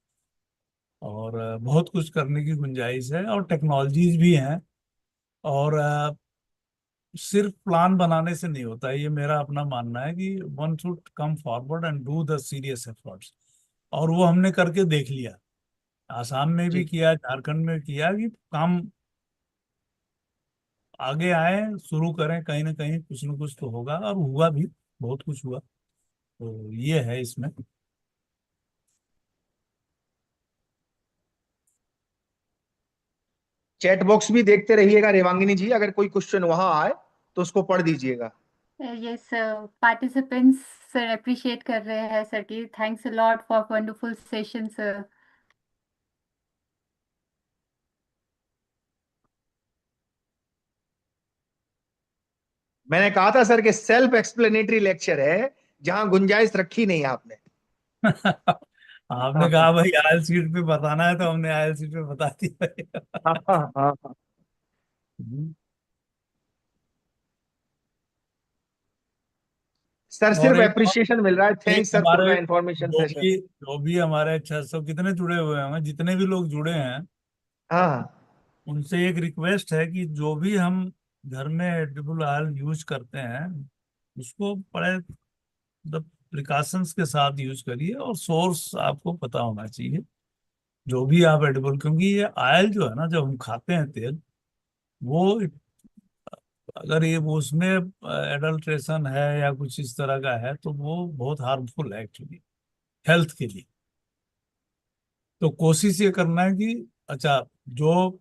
और बहुत कुछ करने की गुंजाइश है, और टेक्नोलॉजीज भी हैं। और सिर्फ प्लान बनाने से नहीं होता है, ये मेरा अपना मानना है कि one should come forward and do the serious efforts. और वो हमने करके देख लिया, आसाम में भी किया, झारखंड में किया, कि काम आगे आए, शुरू करें, कहीं ना कहीं कुछ न कुछ तो होगा, और हुआ भी, बहुत कुछ हुआ। तो ये है इसमें।
चैट बॉक्स भी देखते रहिएगा रेवांगिनी जी, अगर कोई क्वेश्चन वहां आए तो उसको पढ़ दीजिएगा।
यस पार्टिसिपेंट्स सर अप्रिशिएट कर रहे हैं सर की, thanks a lot for wonderful session sir.
मैंने कहा था सर कि सेल्फ एक्सप्लेनेटरी लेक्चर है, जहां गुंजाइश रखी नहीं आपने।
आपने
हाँ
कहा भाई आयल सीट पे बताना है, तो हमने आयल सीट पे बता
हाँ
दिया।
हाँ हाँ हाँ। सर
और
सिर्फ
एक और,
अप्रिसिएशन मिल रहा है,
एक
थैंक्स सर फॉर
हमारे
द इंफॉर्मेशन सेशन।
जो भी हमारे 600 कितने जुड़े हुए हैं, जितने भी लोग जुड़े हैं,
हाँ हाँ
उनसे एक रिक्वेस्ट है कि जो भी हम घर में एडिबल ऑयल यूज करते हैं, उसको बड़े मतलब प्रिकॉशंस के साथ यूज करिए, और सोर्स आपको पता होना चाहिए जो भी आप एडिबल, क्योंकि ये ऑयल जो है ना, जब हम खाते हैं तेल, वो अगर ये वो उसमें एडल्ट्रेशन है या कुछ इस तरह का है, तो वो बहुत हार्मफुल है एक्चुअली हेल्थ के लिए। तो कोशिश ये करना है कि अच्छा, जो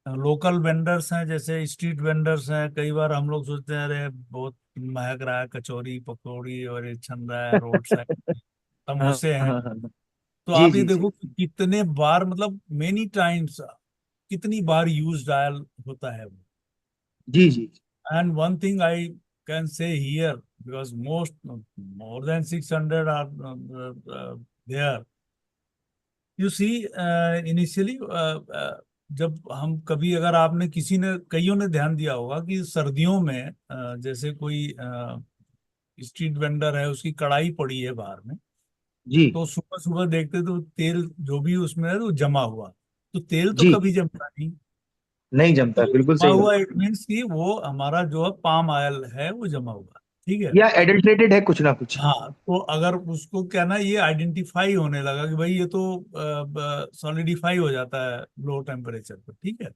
लोकल वेंडर्स हैं, जैसे स्ट्रीट वेंडर्स हैं, कई बार हम लोग सोचते हैं अरे बहुत महक रहा है कचौरी पकौड़ी और ये छन रहा है रोड साइड,
हाँ
समोसे हैं,
हाँ हाँ।
तो
जी
आप ये
जी जी
देखो कि कितने बार, मतलब मेनी टाइम्स, कितनी बार यूज डायल होता है वो।
जी जी
and one thing I can say here, because most more than 600 are there, you see. Initially जब हम कभी, अगर आपने किसी ने, कईयों ने ध्यान दिया होगा कि सर्दियों में जैसे कोई स्ट्रीट वेंडर है, उसकी कढ़ाई पड़ी है बाहर में,
जी
तो सुबह सुबह देखते तो तेल जो भी उसमें है वो जमा हुआ, तो तेल तो
जी
कभी जमता नहीं।
नहीं
तो
जमता, बिल्कुल
जमा
सही बात।
हुआ इट मीन्स कि वो हमारा जो है पाम ऑयल है वो जमा हुआ, ठीक है।
या एडल्ट्रेटेड है कुछ ना कुछ।
हाँ, तो अगर उसको क्या ना, ये आइडेंटिफाई होने लगा कि भाई ये तो सॉलिडिफाई हो जाता है लो टेम्परेचर पर, ठीक है।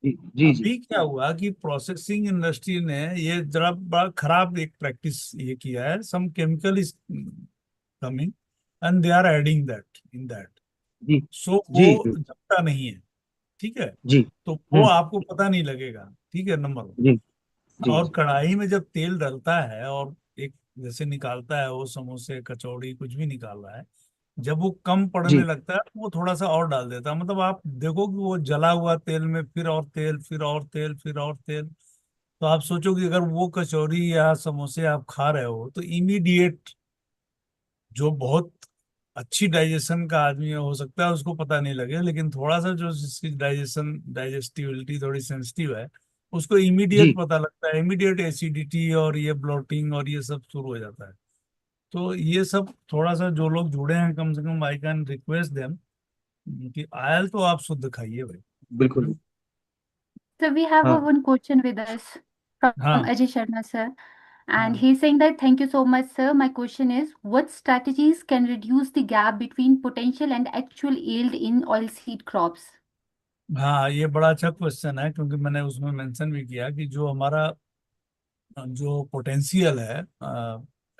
जी जी जी
अभी क्या हुआ कि प्रोसेसिंग इंडस्ट्री ने ये जरा बड़ा खराब एक प्रैक्टिस ये किया है, some chemical is coming and they are adding that in that,
जी
सो
जी
वो जमता नहीं है, ठीक है।
जी।
तो वो आपको पता नहीं लगेगा, ठीक है, नंबर 1।
जी जी
और
जी
कढ़ाई में जब तेल डलता है और एक जैसे निकालता है वो समोसे कचौड़ी कुछ भी निकाल रहा है, जब वो कम पड़ने
जी
लगता है तो वो थोड़ा सा और डाल देता है, मतलब आप देखो कि वो जला हुआ तेल में फिर और तेल, फिर और तेल, फिर और तेल। तो आप सोचो कि अगर वो कचौरी या समोसे आप खा रहे हो, तो इमीडिएट जो बहुत अच्छी डाइजेशन का आदमी हो सकता है उसको पता नहीं लगे, लेकिन थोड़ा सा जो जिसकी डाइजेस्टिविटी थोड़ी सेंसिटिव है, उसको इमीडिएट
जी
पता लगता है, इमीडिएट एसिडिटी और ये ब्लोटिंग और ये सब शुरू हो जाता है। तो ये सब थोड़ा सा जो लोग जुड़े हैं, कम से कम आई कैन रिक्वेस्ट देम कि आयल तो आप शुद्ध खाइए भाई।
बिल्कुल।
So we have a
हाँ
one question with us from
हाँ
Ajay Sharma sir, and
हाँ
he's saying that thank you so much sir. My question is, what strategies can reduce the gap between potential and actual yield in oilseed crops?
हाँ, ये बड़ा अच्छा question है, क्योंकि मैंने उसमें मेंशन भी किया कि जो हमारा जो पोटेंशियल है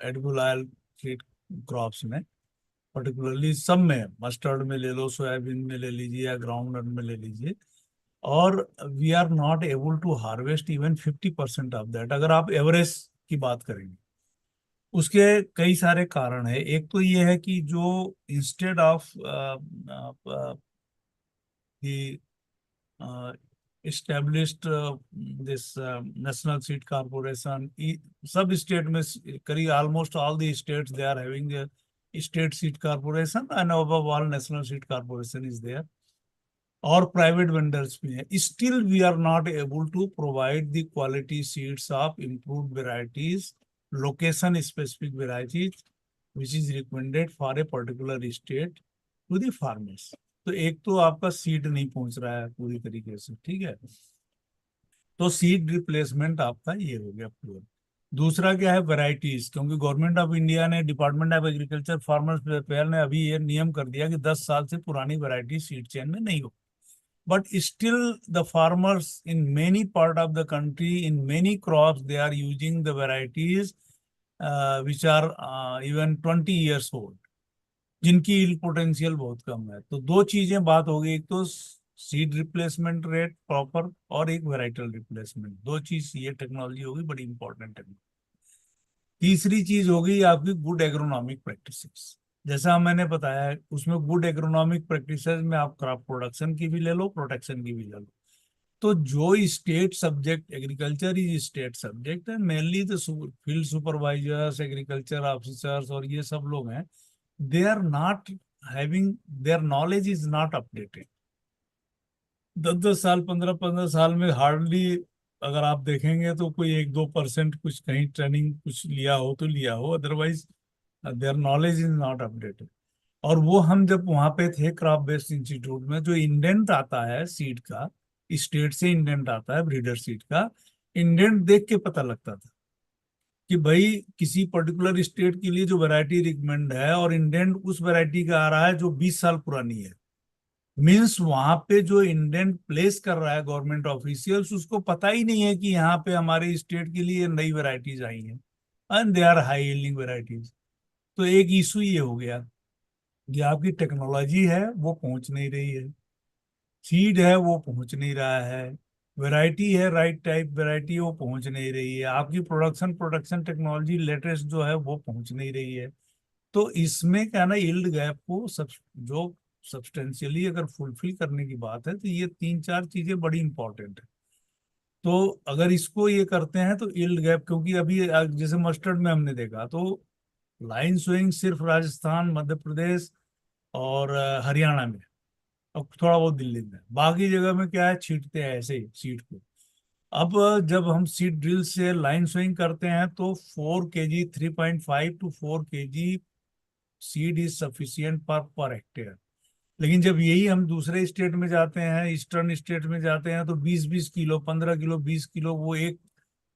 एडिबल ऑयल सीड क्रॉप्स में, पर्टिकुलरली सब में, मस्टर्ड में ले लो, सोयाबीन में ले लीजिए या ग्राउंडनट में ले लीजिए, और we are not able to harvest even 50% of that, अगर आप एवरेज की बात करेंगे। उसके कई सारे कारण है, एक तो ये है कि जो instead of established this national seed corporation, सब स्टेट में करीब almost all the states they are having state seed corporation, and above all national seed corporation is there, और प्राइवेट वेंडर्स भी हैं, still we are not able to provide the quality seeds of improved varieties, location specific varieties which is recommended for a particular state to the farmers. तो एक तो आपका seed नहीं पहुंच रहा है पूरी तरीके से, ठीक है, तो सीड रिप्लेसमेंट आपका ये हो गया पूरा। दूसरा क्या है, वैरायटीज, क्योंकि गवर्नमेंट ऑफ इंडिया ने, department of agriculture farmers welfare ने अभी ये नियम कर दिया कि 10 साल से पुरानी वैरायटी सीड चेन में नहीं हो। But still, the farmers in many part of the country, in many crops, they are using the varieties which are even 20 years old, जिनकी yield potential बहुत कम है। तो दो चीजें बात हो गई, एक तो सीड रिप्लेसमेंट रेट प्रॉपर, और एक वेराइटल रिप्लेसमेंट। दो चीज ये टेक्नोलॉजी होगी, बड़ी इंपॉर्टेंट है। तीसरी चीज होगी आपकी गुड एग्रोनॉमिक प्रैक्टिसेस। जैसा मैंने बताया, उसमें गुड एग्रोनॉमिक प्रैक्टिसेस में आप क्रॉप प्रोडक्शन की भी ले लो, प्रोटेक्शन की भी ले लो। तो जो state subject, agriculture is state subject है, मेनली तो फील्ड सुपरवाइजर्स, एग्रीकल्चर ऑफिसर्स और ये सब लोग हैं, they are not having, their knowledge is not updated. 10-10 साल, 15-15 साल में हार्डली, अगर आप देखेंगे तो कोई 1-2% कुछ कहीं ट्रेनिंग कुछ लिया हो तो लिया हो, otherwise there knowledge is not updated. और वो हम जब वहां पे थे क्रॉप बेस्ड इंस्टीट्यूट में, जो इंडेंट आता है सीड का, स्टेट से इंडेंट आता है ब्रीडर सीड का, इंडेंट देख के पता लगता था कि भाई किसी पर्टिकुलर स्टेट के लिए जो वैरायटी रिकमेंड है, और इंडेंट उस वैरायटी का आ रहा है जो 20 साल पुरानी है, मीन्स वहां पे जो इंडेंट प्लेस कर रहा है गवर्नमेंट ऑफिशियल्स, उसको पता ही नहीं है कि यहाँ पे हमारे स्टेट के लिए नई वैरायटीज आई हैं, and they are high yielding varieties. तो एक इशू ये हो गया कि आपकी टेक्नोलॉजी है वो पहुंच नहीं रही है, सीड है वो पहुंच नहीं रहा है, वैरायटी है राइट टाइप वैरायटी वो पहुंच नहीं रही है, आपकी प्रोडक्शन टेक्नोलॉजी लेटेस्ट जो है वो पहुंच नहीं रही है। तो इसमें क्या ना, यील्ड गैप को जो सब्सटेंशियली अगर फुलफिल करने की बात है, तो ये 3-4 चीजें बड़ी इंपॉर्टेंट है। तो अगर इसको ये करते हैं तो यील्ड गैप, क्योंकि अभी जैसे मस्टर्ड में हमने देखा तो लाइन स्विंग सिर्फ राजस्थान, मध्य प्रदेश और हरियाणा में, और थोड़ा बहुत दिल्ली में, बाकी जगह में क्या है, छींटते हैं ऐसे ही सीड को। अब जब हम सीड ड्रिल से लाइन स्विंग करते हैं तो 4 kg, 3.5 to 4 kg seed is sufficient per hectare. लेकिन जब यही हम दूसरे स्टेट में जाते हैं, ईस्टर्न स्टेट में जाते हैं, तो 20-20 किलो, 15 किलो, 20 किलो वो एक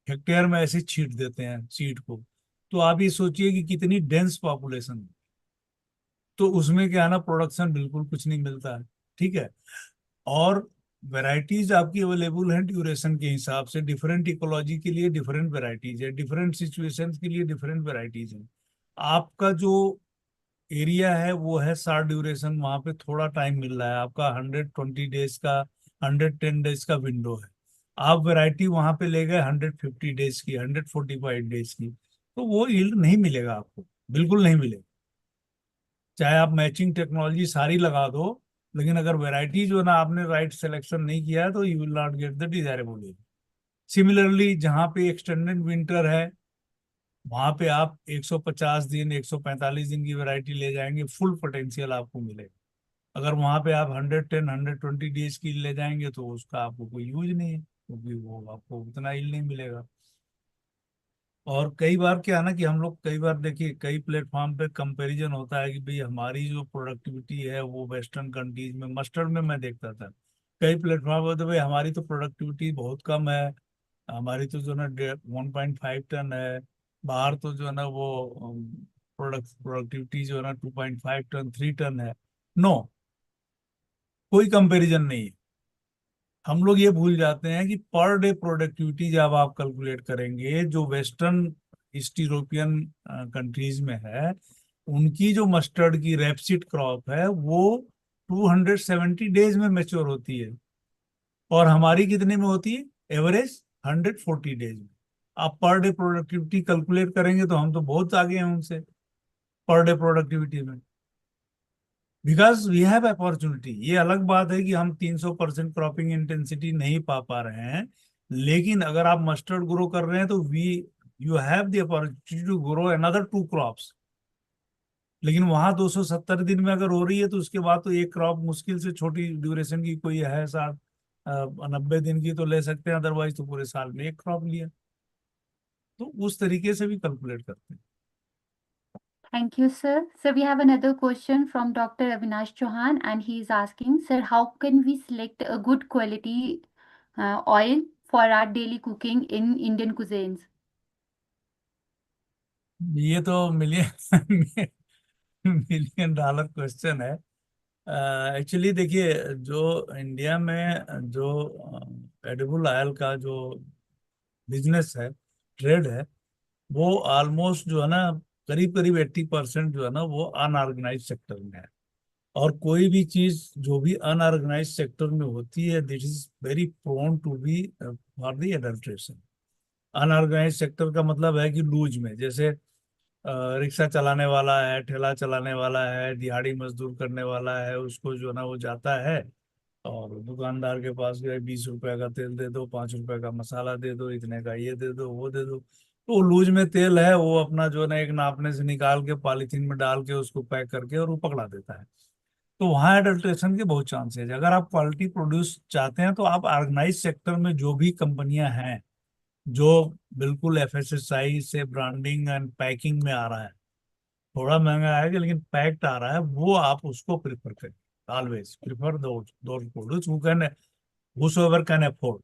हेक्टेयर में ऐसे छींट देते हैं सीड को। तो आप ये सोचिए कि कितनी डेंस पॉपुलेशन है। तो उसमें क्या है ना, प्रोडक्शन बिल्कुल कुछ नहीं मिलता है। ठीक है। और वैरायटीज आपकी अवेलेबल हैं ड्यूरेशन के हिसाब से, डिफरेंट इकोलॉजी के लिए डिफरेंट वैरायटीज है, डिफरेंट सिचुएशंस के लिए डिफरेंट वैरायटीज है। आपका जो एरिया है वो है शॉर्ट ड्यूरेशन, वहां पे थोड़ा टाइम मिल रहा है, आपका 120 डेज का, 110 डेज का विंडो है। आप वैरायटी वहां पे ले गए 150 डेज की, 145 डेज की, तो वो यील्ड नहीं मिलेगा आपको, बिल्कुल नहीं मिलेगा। चाहे आप मैचिंग टेक्नोलॉजी सारी लगा दो, लेकिन अगर वैरायटी जो है ना आपने राइट सिलेक्शन नहीं किया है, तो you will not get the desirable yield. Similarly जहाँ पे एक्सटेंडेड विंटर है, वहां पे आप 150 दिन, 145 दिन की वैरायटी ले जाएंगे, फुल पोटेंशियल आपको मिलेगा। अगर वहां पे आप 110, 120 डेज की ले जाएंगे, तो उसका आपको कोई यूज नहीं है, क्योंकि वो आपको उतना यील्ड नहीं मिलेगा। और कई बार क्या है ना कि हम लोग कई बार देखिए, कई प्लेटफॉर्म पे कंपैरिजन होता है कि भाई हमारी जो प्रोडक्टिविटी है वो वेस्टर्न कंट्रीज में, मस्टर्ड में मैं देखता था कई प्लेटफॉर्म होते, भाई हमारी तो प्रोडक्टिविटी बहुत कम है, हमारी तो जो है ना 1.5 टन है, बाहर तो जो है ना वो प्रोडक्टिविटी जो है ना 2.5 टन, 3 टन है। नो, कोई कंपैरिजन नहीं है। हम लोग ये भूल जाते हैं कि पर डे प्रोडक्टिविटी जब आप कैलकुलेट करेंगे, जो वेस्टर्न ईस्ट यूरोपियन कंट्रीज में है, उनकी जो मस्टर्ड की रेपसीड क्रॉप है वो 270 डेज में मैच्योर होती है, और हमारी कितने में होती है, एवरेज 140 डेज में। आप पर डे प्रोडक्टिविटी कैलकुलेट करेंगे तो हम तो बहुत आगे हैं उनसे, पर डे प्रोडक्टिविटी में, बिकॉज वी हैव अपॉर्चुनिटी। ये अलग बात है कि हम 300% क्रॉपिंग इंटेंसिटी नहीं पा रहे हैं, लेकिन अगर आप मस्टर्ड ग्रो कर रहे हैं तो we you have the opportunity to grow another 2 crops. लेकिन वहां 270 दिन में अगर हो रही है, तो उसके बाद तो एक क्रॉप मुश्किल से, छोटी ड्यूरेशन की कोई है 90 दिन की तो ले सकते हैं, अदरवाइज तो पूरे साल में एक क्रॉप लिया। तो उस तरीके से भी कैलकुलेट करते हैं।
Thank you, sir. So we have another question from Dr. Avinash Chauhan, and he is asking, sir, how can we select a good quality oil for our daily cooking in Indian cuisines?
ये तो million million dollar question है। Actually देखिए, जो India में जो edible oil का जो business है, ट्रेड है, वो ऑलमोस्ट जो है ना, करीब करीब 80% जो है ना वो अनऑर्गेनाइज सेक्टर में है। और कोई भी चीज जो भी अनऑर्गेनाइज सेक्टर में होती है, this is very prone to be for the adulteration. Unorganised sector का मतलब है कि लूज में, जैसे रिक्शा चलाने वाला है, ठेला चलाने वाला है, दिहाड़ी मजदूर करने वाला है, उसको जो ना वो जाता है और दुकानदार के पास गए, 20 रुपए का तेल दे दो, 5 रुपए का मसाला दे दो, इतने का ये दे दो, वो दे दो। तो लूज में तेल है, वो अपना जो है ना एक नापने से निकाल के पॉलीथीन में डाल के उसको पैक करके और वो पकड़ा देता है। तो वहां एडल्ट्रेशन के बहुत चांसेस है। अगर आप क्वालिटी प्रोड्यूस चाहते हैं तो आप ऑर्गेनाइज सेक्टर में जो भी कंपनियां हैं, जो बिल्कुल एफएसएसआई से ब्रांडिंग एंड पैकिंग में आ रहा है, थोड़ा महंगा आएगा लेकिन पैक्ड आ रहा है, वो आप उसको प्रिफर करें। Always prefer those produce who can, हुसोएवर can afford.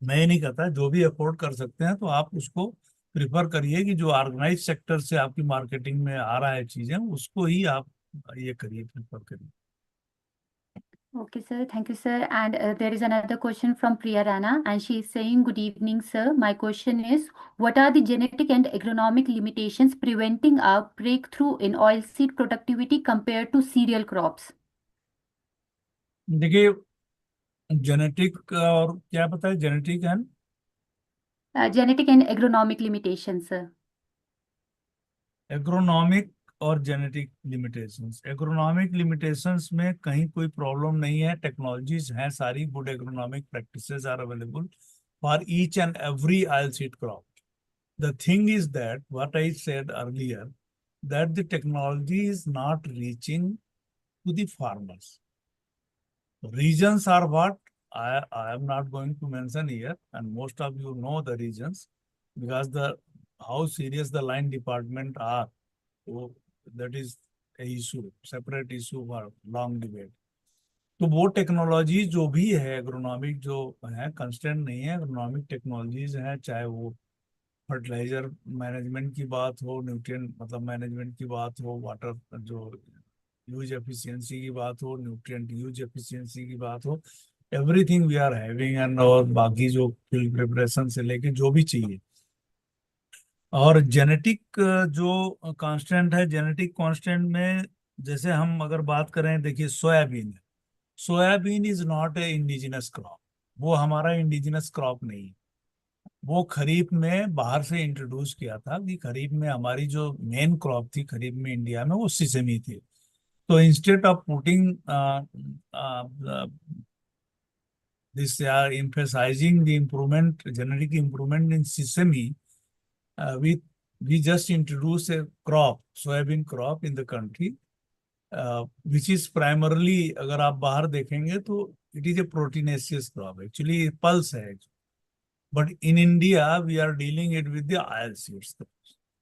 मैं ये नहीं कहता, जो भी अफोर्ड कर सकते हैं तो आप उसको प्रिफर करिए, कि जो ऑर्गेनाइज सेक्टर से आपकी मार्केटिंग में आ रहा है चीजें, उसको ही आप ये करिए, प्रिफर करिए।
Okay, sir. Thank you, sir. And there is another question from Priya Rana, and she is saying, "Good evening, sir. My question is, what are the genetic and agronomic limitations preventing a breakthrough in oilseed productivity compared to cereal crops?"
देखिए, genetic और क्या पता है, genetic and
Genetic and agronomic limitations, sir.
Agronomic और genetic limitations. Agronomic limitations में कहीं कोई problem नहीं है, टेक्नोलॉजीज हैं सारी, good agronomic practices are available for each and every oil seed crop. The thing is that what I said earlier, that the technology is not reaching to the farmers. Reasons are what I am not going to mention here, and most of you know the reasons, because the how serious the line department are. So that is a issue, separate issue for long debate. तो वो technology जो भी है agronomic, जो है constant नहीं है, agronomic technologies हैं, चाहे वो फर्टिलाइजर मैनेजमेंट की बात हो, न्यूट्रिएंट मतलब मैनेजमेंट की बात हो, वाटर जो यूज एफिशिएंसी की बात हो, न्यूट्रिएंट यूज एफिशिएंसी की बात हो, everything we are having. And और बाकी जो फील्ड प्रिपरेशन से लेके जो भी चाहिए। और जेनेटिक जो कांस्टेंट है, जेनेटिक कांस्टेंट में जैसे हम अगर बात करें, देखिए सोयाबीन है, soybean is not a indigenous crop. वो हमारा इंडिजिनस क्रॉप नहीं है। वो खरीफ में बाहर से इंट्रोड्यूस किया था, कि खरीफ में हमारी जो मेन क्रॉप थी खरीफ में इंडिया में, वो सिसमी थी। तो instead of putting this or emphasizing the improvement, genetic improvement in sesame, we just introduce a crop, soybean crop in the country, which is primarily, अगर आप बाहर देखेंगे तो it is a proteinaceous crop, actually pulse है। But in India we are dealing it with the oil seeds.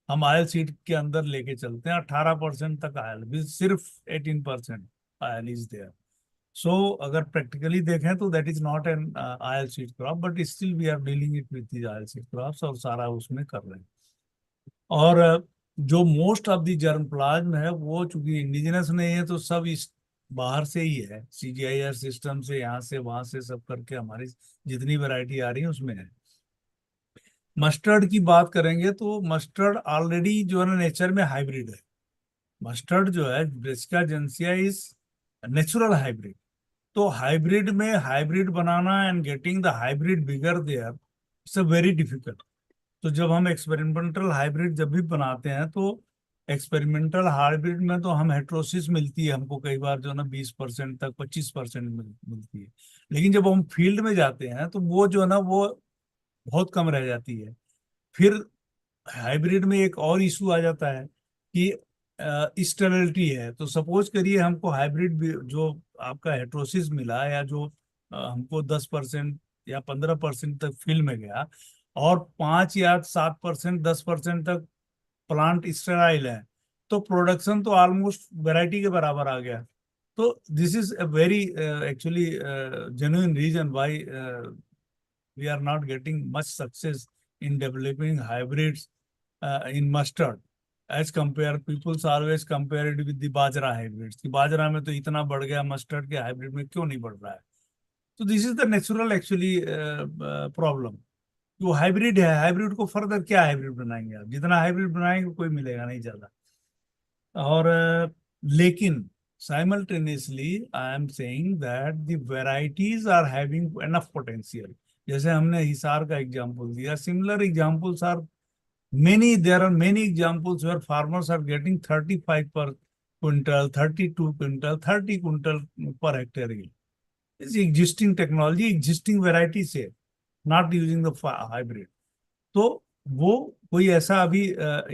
हम oil seed के अंदर लेके चलते हैं, 18% तक आयल, भी सिर्फ 18% आयल इज देयर। सो अगर प्रैक्टिकली देखें तो that is not an oil seed crop, but still we are dealing it with the oil seed crops, और सारा उसमें कर रहे हैं। और जो most of the germplasm है, वो चूंकि इंडिजिनस नहीं है, तो सब इस बाहर से ही है, सीजीआईआर सिस्टम से, यहाँ से वहां से सब करके हमारी जितनी वैरायटी आ रही है उसमें है। मस्टर्ड की बात करेंगे तो मस्टर्ड ऑलरेडी जो है ना नेचर में हाइब्रिड है। मस्टर्ड जो है Brassica juncea is natural hybrid. तो हाइब्रिड में हाइब्रिड बनाना and getting the hybrid bigger there, it's a very difficult. तो जब हम एक्सपेरिमेंटल हाइब्रिड जब भी बनाते हैं, तो एक्सपेरिमेंटल हाइब्रिड में तो हम हेट्रोसिस मिलती है हमको, कई बार जो है ना 20% तक, 25% मिलती है। लेकिन जब हम फील्ड में जाते हैं तो वो जो है ना वो बहुत कम रह जाती है। फिर हाइब्रिड में एक और इशू आ जाता है कि स्टेरिलिटी है। तो सपोज करिए हमको हाइब्रिड जो आपका हेट्रोसिस मिला, या जो हमको 10% या 15% तक फील्ड में गया, और 5 या 7%, 10% तक प्लांट स्टेराइल है, तो प्रोडक्शन तो ऑलमोस्ट वेराइटी के बराबर आ गया। तो this is a very actually genuine reason why we are not getting much success in developing hybrids in mustard, as compare people always compare it with the bajra hybrids, कि बाजरा में तो इतना बढ़ गया, मस्टर्ड के हाइब्रिड में क्यों नहीं बढ़ रहा है। तो this is the natural actually problem. वो हाइब्रिड है, हाइब्रिड को फर्दर क्या हाइब्रिड बनाएंगे आप, जितना हाइब्रिड बनाएंगे कोई मिलेगा नहीं ज्यादा। और लेकिन Simultaneously, I am saying that the varieties are having enough potential. जैसे हमने हिसार का एग्जाम्पल दिया, similar examples are many. There are many examples where farmers are getting 35 per quintal, 32 quintal, 30 quintal per hectare yield. It's existing technology, existing varieties है, not using the hybrid. तो वो कोई ऐसा अभी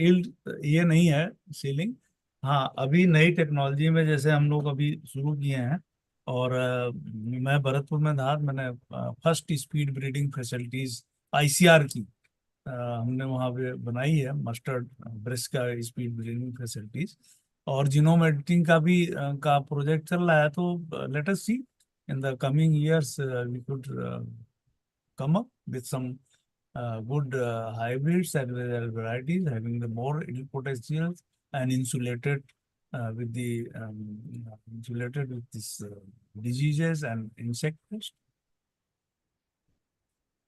yield ये नहीं है सीलिंग. हाँ, अभी नई टेक्नोलॉजी में जैसे हम लोग अभी शुरू किए हैं, और मैं भरतपुर में था, मैंने first speed breeding facilities ICR की हमने वहाँ पे बनाई है, मस्टर्ड ब्रेस्ट का स्पीड ब्रीडिंग फैसिलिटीज, और जीनोम एडिटिंग का भी का प्रोजेक्ट चल रहा है. तो let us see in the coming years we could come up with some good hybrids and varieties having the more yield potential and insulated with the insulated with this diseases and insect pest.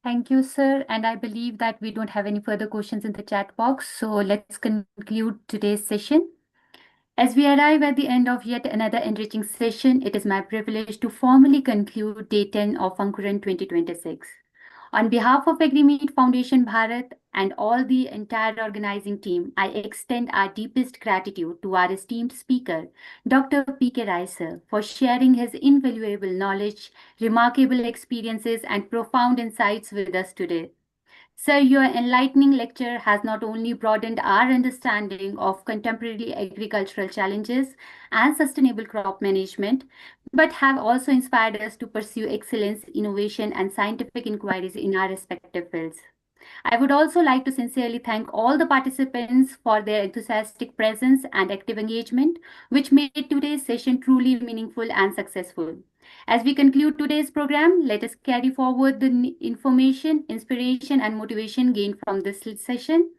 Thank you, sir. And I believe that we don't have any further questions in the chat box. So let's conclude today's session. As we arrive at the end of yet another enriching session, it is my privilege to formally conclude Day 10 of ANKURAN 2026. On behalf of AgriMeet Foundation Bharat and all the entire organizing team, I extend our deepest gratitude to our esteemed speaker, Dr. P.K. Rai sir, for sharing his invaluable knowledge, remarkable experiences, and profound insights with us today. Sir, your enlightening lecture has not only broadened our understanding of contemporary agricultural challenges and sustainable crop management, but have also inspired us to pursue excellence, innovation, and scientific inquiries in our respective fields. I would also like to sincerely thank all the participants for their enthusiastic presence and active engagement, which made today's session truly meaningful and successful. As we conclude today's program, let us carry forward the information, inspiration, and motivation gained from this session.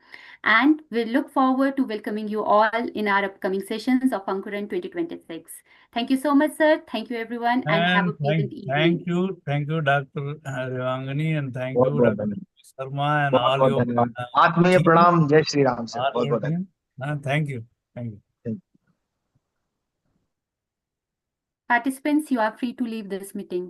And we look forward to welcoming you all in our upcoming sessions of ANKURAN 2026. Thank you so much, sir. Thank you, everyone, and have a
And
pleasant evening.
thank you, Dr. Revangani, and thank
बहुत
you,
बहुत
Dr.
धन्यवाद.
Sharma, and
बहुत
all
बहुत
your
धन्यवाद.
uh,
आत्मीय
team,
प्रणाम. जय Shri Ram sir.
all
बहुत
your
बहुत
team. Thank you, thank you.
धन्यवाद.
Participants, you are free to leave this meeting.